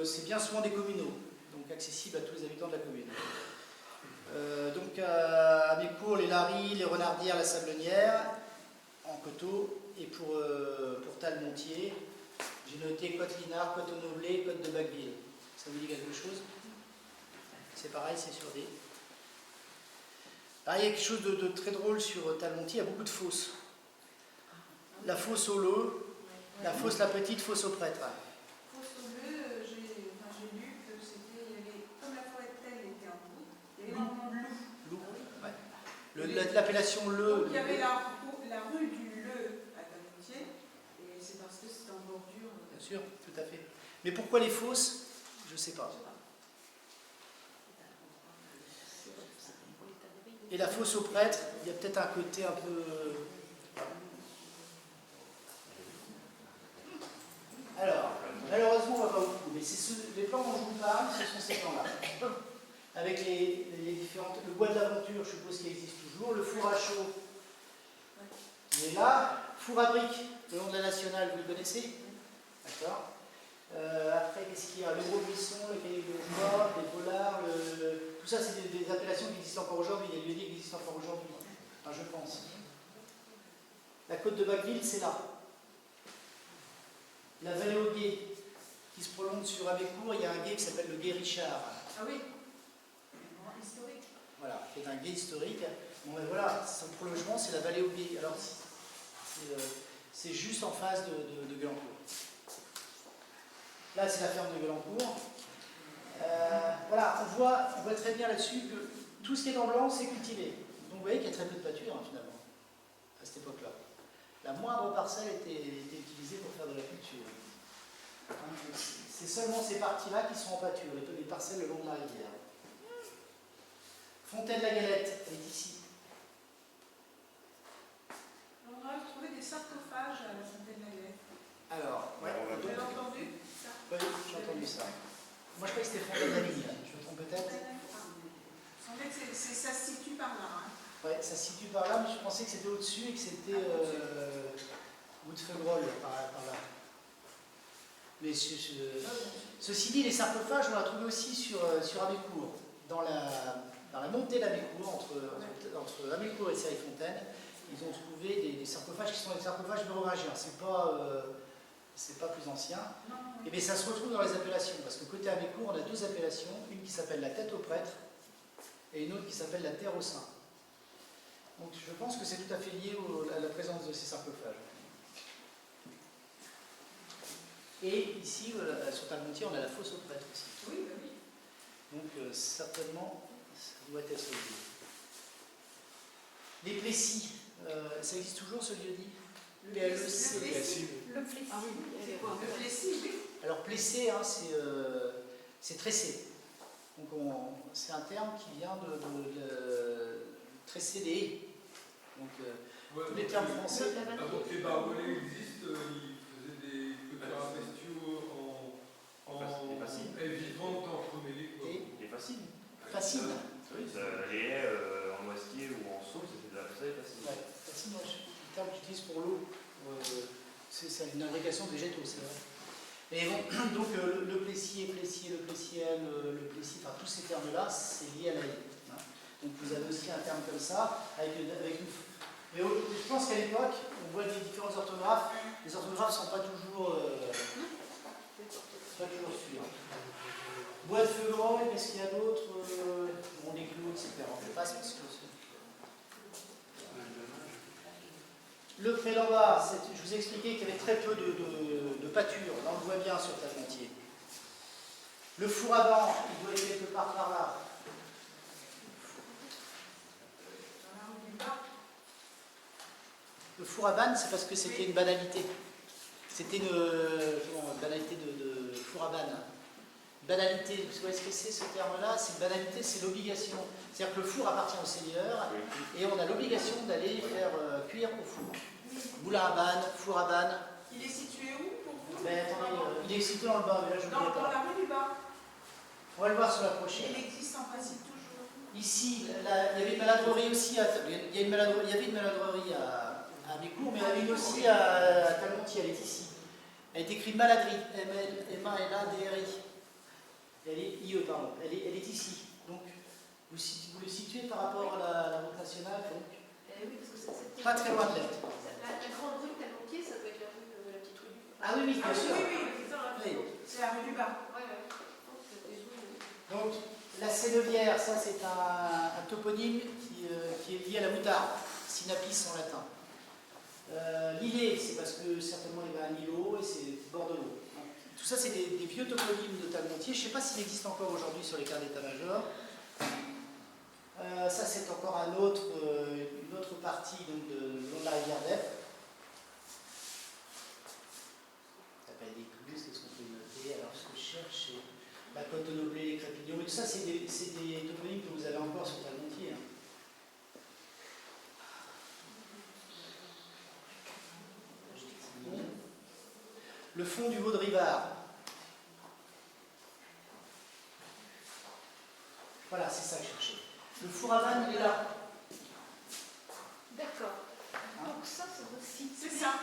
c'est bien souvent des communaux, donc accessibles à tous les habitants de la commune. Donc, à Mécourt, les Laris, les Renardières, la Sablonnière, en coteaux, et pour Talmontier, j'ai noté Côte-Linard, Côte-au-Noblé, Côte de Bacqueville. Ça vous dit quelque chose? C'est pareil, c'est sur des... Alors, il y a quelque chose de très drôle sur Talmontier, il y a beaucoup de fosses. La fosse au Leu, la fosse la petite, fosse au prêtre. Fosse au Leu, j'ai lu que c'était, il y avait, comme la forêt de Telle était en bout, il y avait énormément de loups. Ouais. L'appellation Leu. Il y avait la rue du Leu à Talmontier, et c'est parce que c'était en bordure. Bien sûr, tout à fait. Mais pourquoi les fosses? Je ne sais pas. Et la fosse au prêtre, il y a peut-être un côté un peu... Alors, malheureusement, on ne va pas beaucoup, mais les plans dont je vous parle, ce sont ces plans-là. Avec les différentes... Le bois de l'aventure, je suppose qu'il existe toujours. Le four à chaud, il est là. Four à briques, le long de la Nationale, vous le connaissez? D'accord. Après, qu'est-ce qu'il y a? Le gros buisson, le cahier de bois, les pollards, tout ça, c'est des appellations qui existent encore aujourd'hui. Il y a des lieux qui existent encore aujourd'hui, enfin, je pense. La côte de Bacqueville, c'est là. La vallée au Gué, qui se prolonge sur Amécourt, il y a un gué qui s'appelle le gué Richard. Ah oui, historique. Voilà, qui est un gué historique. Bon, ben voilà, son prolongement, c'est la vallée au Gué. Alors, c'est juste en face de Guelancourt. Là, c'est la ferme de Guelancourt. Voilà, on voit très bien là-dessus que tout ce qui est en blanc, c'est cultivé. Donc vous voyez qu'il y a très peu de pâture, hein, finalement, à cette époque-là. La moindre parcelle était utilisée pour faire de la culture. Hein, c'est seulement ces parties-là qui sont en pâture, les parcelles le long de la rivière. Fontaine-la-Galette, elle est ici. On a trouvé des sarcophages à la Fontaine-la-Galette. Alors, ouais, Vous avez entendu ça? Oui, j'ai entendu ça. Moi, je croyais que c'était Fontaine-la-Vigne, je me trompe peut-être. Il semblait que ça se situe par là. Hein. Oui, ça se situe par là, mais je pensais que c'était au-dessus et que c'était Woodfeugrol par là. Mais ceci dit, les sarcophages, on l'a trouvé aussi sur Amécourt, dans la montée d'Amécourt, entre Amécourt et Série-Fontaine. Ils ont trouvé des sarcophages qui sont des sarcophages mérovingiens. C'est pas plus ancien. Et bien ça se retrouve dans les appellations, parce que côté Amécourt, on a deux appellations, une qui s'appelle la tête au prêtre et une autre qui s'appelle la terre au saint. Donc je pense que c'est tout à fait lié à la présence de ces sarcophages. Et ici, sur Talmontier, on a la fosse au prêtre aussi. Oui, bah oui. Donc certainement, ça doit être ce lieu. Les Plessis, ça existe toujours ce lieu-dit? Le Plessis. Ah oui, c'est quoi? Le Plessis, oui. Alors Plesser, hein, c'est tresser. Donc c'est un terme qui vient de tresser des haies. Donc tous les termes français. Avant que les barbelés existent, ils faisaient des petits bestiaux en haies vivantes entremêlées. Et facile. Facile. Oui, les haies en moistier ou en saule, c'était de la très facile. Ouais, facile, moi, c'est un terme que C'est une imbrication de végétaux, c'est vrai. Mais bon, donc le plessis, le plessiel, le plessis, enfin tous ces termes-là, c'est lié à la haie. Hein. Donc vous avez aussi un terme comme ça, avec une... Mais je pense qu'à l'époque, on voit des différentes orthographes. Les orthographes ne sont pas toujours sûres. Bois de feuilles, qu'est-ce qu'il y a d'autre? Bon, des clous, etc. Je passe parce que le prélat, je vous ai expliqué qu'il y avait très peu de pâture. Là, on le voit bien sur Tagontier. Le four à vent, il doit être quelque part par là. Le four à banne, c'est parce que c'était une banalité. C'était une banalité de four à banne. Banalité, vous voyez ce que c'est ce terme-là? C'est une banalité, c'est l'obligation. C'est-à-dire que le four appartient au seigneur et on a l'obligation d'aller faire cuire au four. Moulin à banne, four à banne. Il est situé où pour vous? Ben, attendez, il est situé dans le bas, mais là je ne connais Dans pas. la rue du bas. On va le voir sur la prochaine. Il existe en principe toujours. Ici, il y avait une maladrerie aussi. Il y avait une maladrerie à Mécourt, mais il y en avait une aussi à Tagontier, elle est ici. Elle est écrite maladrie, M-A-L-A-D-R-I. Elle est IE, pardon. Elle est ici. Donc, vous le situez par rapport à la route nationale, donc. Oui, parce que c'était Pas très loin de l'être. La grande rue Tagontier, ça doit être la rue de la petite rue. Ah oui, bien sûr. Oui. C'est la rue du bas. Donc, la Sénevière, ça c'est un toponyme qui est lié à la moutarde, synapis en latin. L'îlet, c'est parce que certainement il y avait un îlot et c'est bord de l'eau. Tout ça, c'est des vieux toponymes de Tagontier. Je ne sais pas s'il existe encore aujourd'hui sur les cartes d'état-major. Ça, c'est encore une autre partie donc, de long de la rivière d'Eppe. Ça s'appelle des clous, qu'est-ce qu'on peut noter? Alors, ce que je cherche, c'est la Cotonoblé, les Crépignons. Mais tout ça, c'est des toponymes que vous avez encore sur Tagontier. Hein. Le fond du Vaudrivard. Voilà, c'est ça que je cherchais. Le four à vanne, il est là. D'accord. Donc ça doit situer. C'est ça.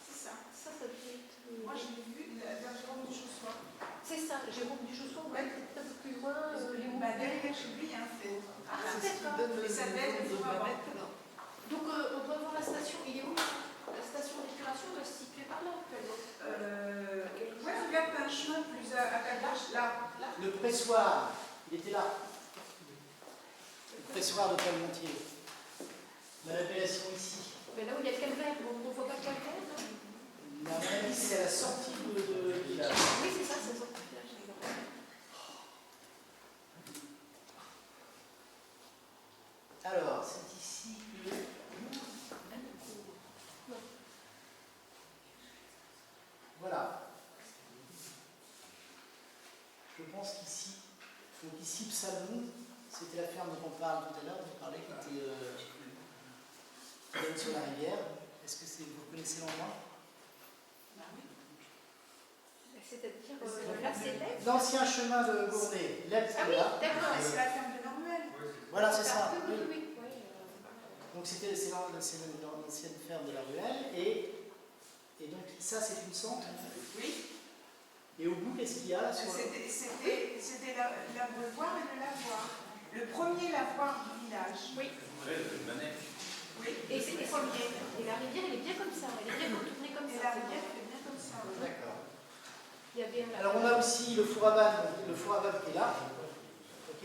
C'est ça. Ça doit être. Moi, je l'ai vu vers Jérôme du Chaussois. C'est ça, Jérôme du Chaussois, Ouais. peut-être un peu plus loin. Les mots. Derrière chez lui, il y a un four. Ah, d'accord. Et ça devait être le four à vent. Donc on doit voir la station. Il est où? La station d'épuration doit se situer par là, actuellement. Ouais, regarde, t'as un chemin plus à ta gauche, là. Le pressoir, il était là. Le pressoir de Tagontier. L'appellation ici. Mais là où il y a le calvaire, on ne voit pas le calvaire, non? Mais à mon avis, c'est à la sortie de village. Oui, c'est ça, c'est la sortie du village. Alors, c'est ici que... Voilà. Je pense qu'ici, donc ici, Psalmon, c'était la ferme dont on parle tout à l'heure, vous parlez qui était donne sur la rivière. Est-ce que vous connaissez l'endroit? C'est-à-dire, là, c'est l'Est. L'ancien chemin de Gournay, l'Est, Ah oui, là. d'accord. C'est la ferme de Normuel. Voilà, c'est ça. Oui, oui, Oui. oui. Donc c'est l'ancienne ferme de la Ruelle, et donc ça c'est une centre. Oui. Et au bout, qu'est-ce qu'il y a sur C'était l'abreuvoir et le lavoir. Le premier lavoir du village. Oui. Oui. Et c'est le premier. Et la rivière, elle est bien comme ça. Elle est bien contournée comme Et ça. la rivière, elle est bien comme ça. D'accord. Il y avait un... Alors on a aussi le four à banne qui est là. Ok.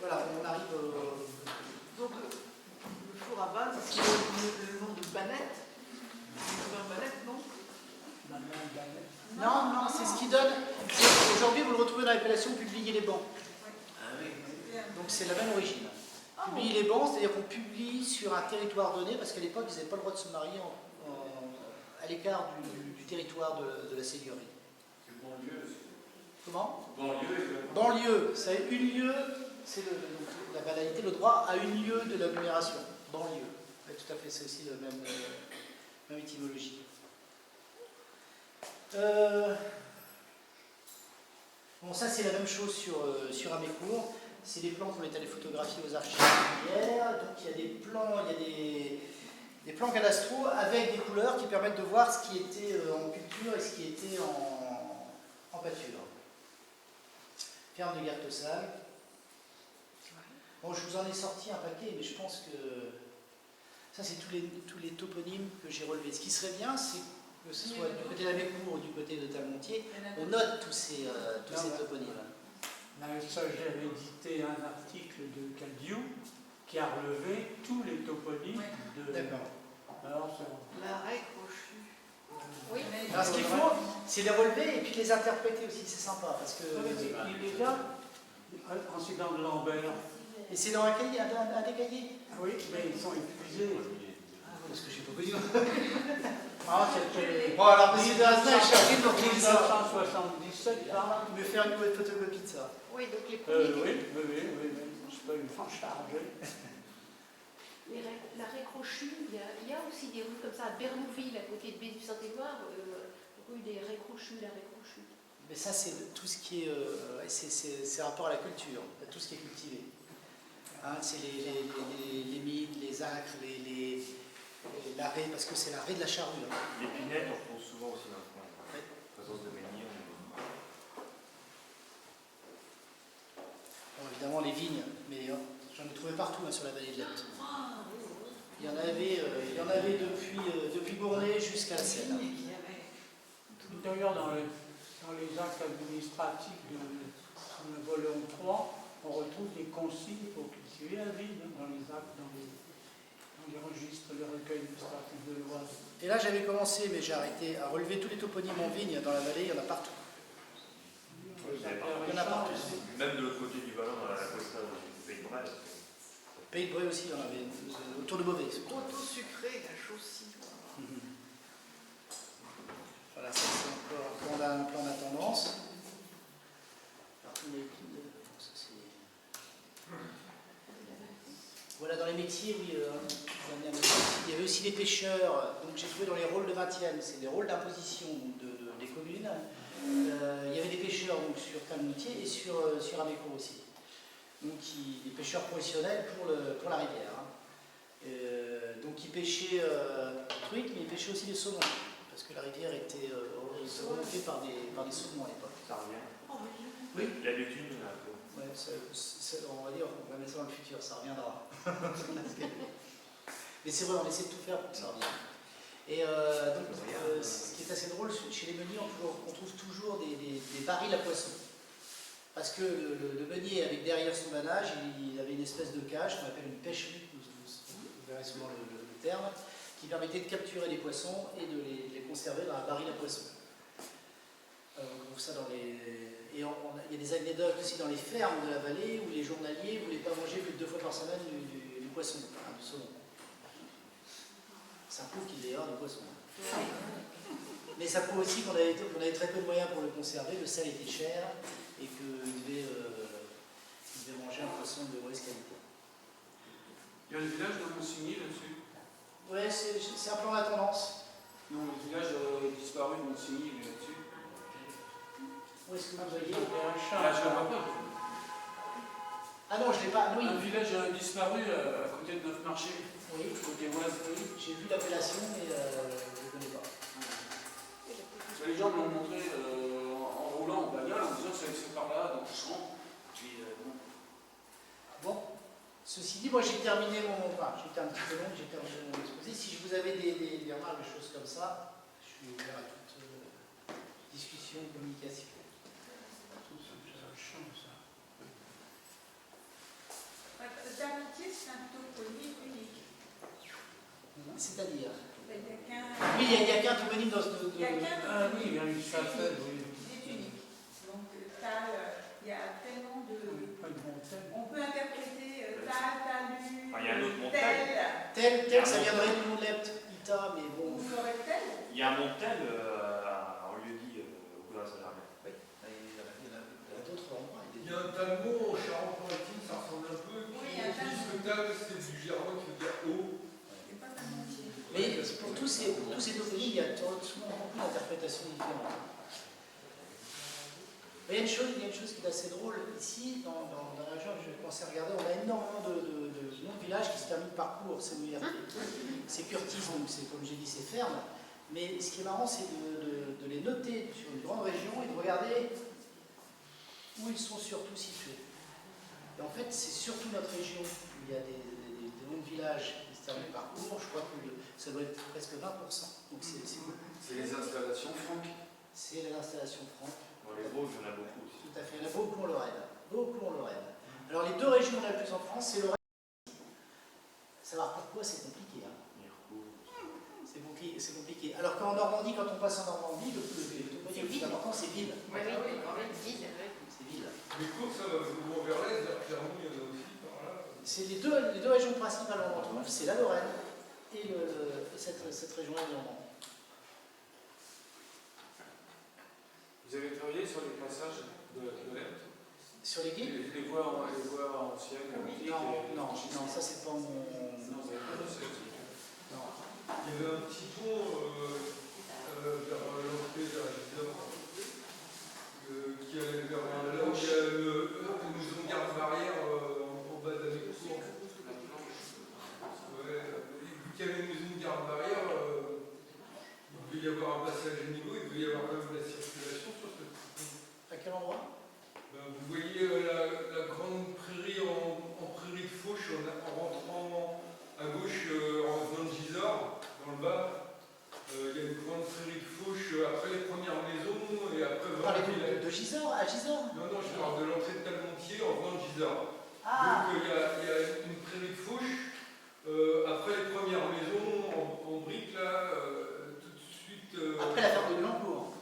Voilà, on arrive Donc, le four à banne, c'est le nom de Banette. C'est Banette, non? Non, c'est ce qui donne. Aujourd'hui, vous le retrouvez dans l'appellation publier les bancs. Donc c'est la même origine. Publier les bancs, c'est-à-dire qu'on publie sur un territoire donné, parce qu'à l'époque, ils n'avaient pas le droit de se marier à l'écart du territoire de la seigneurie. C'est banlieue. Comment? Banlieue. Banlieue, c'est une lieu, c'est la banalité, le droit à une lieu de l'agglomération. Banlieue. Ouais, tout à fait, c'est aussi la même étymologie. Bon, ça c'est la même chose sur Amécourt. C'est des plans qu'on est allé photographier aux archives hier. Donc il y a des plans, il des plans cadastraux avec des couleurs qui permettent de voir ce qui était en culture et ce qui était en pâture. Ferme de Gartosal. Bon, je vous en ai sorti un paquet, mais je pense que ça, c'est tous les toponymes que j'ai relevés. Ce qui serait bien, c'est que ce soit du côté de la Mécourt ou du côté de Talmontier, on note tous ces toponymes. La SAG avait édité un article de Cadieu qui a relevé tous les toponymes de... D'accord. Alors, L'arrêt crochu. Oui. Alors, ce qu'il faut, c'est les relever et puis les interpréter aussi, c'est sympa. Parce que, il les a, incident de Lambert. et c'est dans un cahier, un des cahiers. Oui, mais ils sont épuisés. Parce que j'ai pas connu. Ah, c'était... Bon, alors, monsieur Derasna est chargé de retrouver ça. 1977, là. Il me faire une nouvelle photocopie de ça. Oui, donc les premiers. Oui, c'est pas une franche charge. L'arrêt crochu, il y a aussi des rues comme ça à Bernouville, à côté de Baie du Saint-Édouard, rue des Raies Crochues, l'arrêt crochu. Mais ça, c'est tout ce qui est. C'est rapport à la culture, à tout ce qui est cultivé. Hein, c'est les mines, les acres, l'arrêt, parce que c'est l'arrêt de la charrue. Hein. L'épinette, on retrouve souvent aussi dans le coin. Ouais. Présence de menhir. Bon, évidemment, les vignes, mais j'en ai trouvé partout hein, sur la vallée de l'Epte. Il y en avait depuis Gournay jusqu'à la Seine. D'ailleurs, dans les actes administratifs de le volume 3, on retrouve des consignes pour cultiver la vigne dans les actes, dans les registres, les recueils administratifs de l'Oise. Et là, j'avais commencé, mais j'ai arrêté à relever tous les toponymes en vigne dans la vallée, il y en a partout. Il y en a partout. Même de l'autre côté du ballon, dans la costa du Pays de Bray. Pays de Bray aussi, il y en avait autour de Beauvais. Auto-sucré, la chaussée. Voilà, ça c'est encore un plan de la tendance. Voilà, dans les métiers, oui, il y avait aussi les pêcheurs. Donc j'ai trouvé dans les rôles de 20e, c'est des rôles d'imposition des communes. Il y avait des pêcheurs donc, sur Talmontier et sur Amécourt aussi. Donc des pêcheurs professionnels pour la rivière. Hein. Donc ils pêchaient truites, mais ils pêchaient aussi des saumons. Parce que la rivière était remontée par des saumons à l'époque. Ça revient. Oui. La lutine, un peu. Ouais, on va dire, on va mettre ça dans le futur, ça reviendra. Mais c'est vrai, on essaie de tout faire pour que ça revienne. Et donc, ce qui est assez drôle, chez les meuniers, on trouve toujours des barils à poissons. Parce que le meunier, avec derrière son manage, il avait une espèce de cage qu'on appelle une pêcherie, vous verrez souvent le terme, qui permettait de capturer les poissons et de les conserver dans un baril à poissons. On trouve ça dans les... Et il y a des anecdotes aussi dans les fermes de la vallée où les journaliers ne voulaient pas manger plus de 2 fois par semaine du poisson, enfin, du saumon. Ça prouve qu'il devait y avoir du poisson. Mais ça prouve aussi qu'on avait très peu de moyens pour le conserver, le sel était cher et qu'il devait manger un poisson de mauvaise qualité. Il y a le village de Monsigny là-dessus. Ouais, c'est un plan à tendance. Non, le village disparu de Monsigny, il est là-dessus. Où est-ce que vous voyez Là, je ne vois pas. Ah non, je ne l'ai pas. Oui. Un village disparu à côté de Neuf-Marché. Oui. Côté Oise. Oui, j'ai vu l'appellation, mais je ne connais pas. Les gens me l'ont montré en roulant en bagnole en disant que c'est par là, dans le champ. Puis, Bon, ceci dit, moi j'ai terminé j'étais un petit peu long, j'ai terminé mon exposé. Si vous avez des remarques, des choses comme ça, je suis ouvert à toute discussion, communication. Talmontier, c'est un toponyme unique. C'est-à-dire Il n'y a qu'un. Oui, il n'y a qu'un toponyme dans ce... Il y a qu'un Ah oui, il y a une chapelle, oui. Il est unique. Donc, il y a tellement de. Pas de montagne. On peut interpréter talu, Enfin, il y a un autre montagne. Tel, ça viendrait du nom de l'Epte, Ita, mais bon... Vous l'aurez tel. Il y a un montel en lieu-dit au bout d'un salaire. Oui, il y en a d'autres endroits. Il y a un talmot en Charente-Maritime, ça ressemble un peu. Oui, Qui un utilise le tal, c'est du germain qui veut dire haut. C'est pas Talmontier. Mais pour tous ces toponymes, il y a souvent beaucoup d'interprétations différentes. Mais il y a une chose qui est assez drôle. Ici, dans la région, je commençais à regarder, on a énormément de noms de village qui se termine par cours, c'est c'est Curtis, donc c'est comme j'ai dit, c'est ferme. Mais ce qui est marrant, c'est de les noter sur une grande région et de regarder où ils sont surtout situés. Et en fait, c'est surtout notre région où il y a des longs villages qui se terminent par cours. Je crois que ça doit être presque 20%. Donc c'est beaucoup. C'est les installations, Franck? C'est les installations Franck. Dans les Vosges, il y en a beaucoup aussi. Tout à fait, il y en a beaucoup en Lorraine. Beaucoup en Lorraine. Alors les deux régions les plus en France, c'est Lorraine. Savoir pourquoi, c'est compliqué. Hein. C'est compliqué. Alors qu'en Normandie, quand on passe en Normandie, le plus important, c'est ville. Oui, ville. C'est ville. Les cours, ça va vous vers l'est, vers Clermont, il y en a aussi par là. C'est les deux régions principales où on retrouve, c'est la Lorraine et cette région-là de Normandie. Vous avez travaillé sur les passages de l'Est? Sur les guides? Les voies anciennes, antiques? Non, ça c'est pas mon... Non, vous avez pas de ça. Non. Il y avait un petit pont vers l'entrée vers Gisors, qui allait vers là où il y a une maison de garde-barrière en bas d'Amécourt. Ouais, vu qu'il y avait une maison de garde-barrière, il devait y avoir un passage à niveau, il devait y avoir quand même de la circulation sur ce petit pont. À quel endroit? Vous voyez la grande prairie en prairie de fauche en rentrant à gauche en venant de Gisors, dans le bas. Il y a une grande prairie de fauche après les premières maisons et après... Vous parlez de Gisors, à Gisors? Non, je parle de l'entrée de Talmontier en venant de Gisors. Ah. Donc il y a une prairie de fauche. Après les premières maisons en briques, là, tout de suite... Après la ferme de Gueulancourt.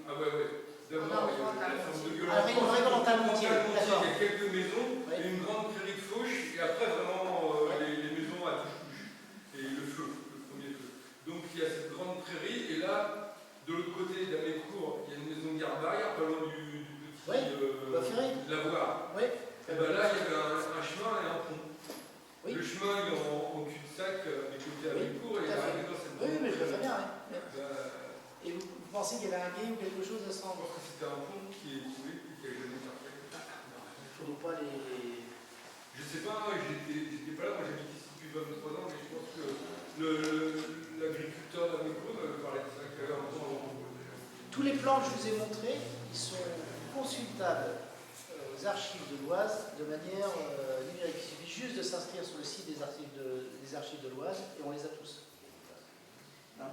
Ah ouais. D'abord, il y a la ferme de Alors, il y a dans Talmontier. Il y a quelques maisons, et une grande prairie de fauche, et après vraiment les maisons à touche-touche. Et le feu, le premier feu. Donc il y a cette grande prairie, et là, de l'autre côté d'Amécourt, il y a une maison de garde-barrière, pas loin du petit lavoir. Oui. Et bien là, il y avait un chemin et un pont. Oui. Le chemin il est en cul-de-sac des côtés Amécourt, et il est arrivé dans cette Oui, mais je le fais bien, oui. Ben, Et vous pensez qu'il y avait un guet ou quelque chose à ce moment? c'était un pont qui est trouvé, qui a jamais été refait. Il ne faut pas les... Je sais pas, j'étais pas là, moi j'habite ici depuis 23 ans, mais je pense que l'agriculteur d'Amécourt m'avait parlé de ça, qu'il y avait un pont. Tous les plans que je vous ai montrés, ils sont consultables aux archives de l'Oise de manière numérique. Il suffit juste de s'inscrire sur le site des archives de l'Oise et on les a tous. Hein?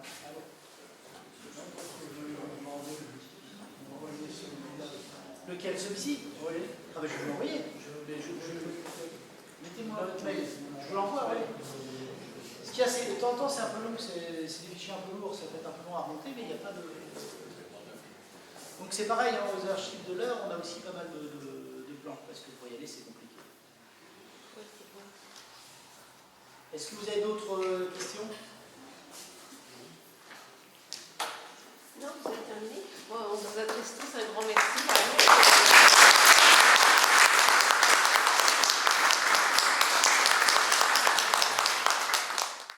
Lequel? Celui-ci? Oui. Ah ben je vais vous l'envoyer. Mettez-moi votre mail. Je vous l'envoie, oui. Ce qu'il y a, c'est de temps en temps, c'est un peu long, c'est des fichiers un peu lourds, ça peut être un peu long à remonter, mais il n'y a pas de... Donc c'est pareil, hein, aux archives de l'heure, on a aussi pas mal de plans, parce que pour y aller, c'est compliqué. Est-ce que vous avez d'autres questions?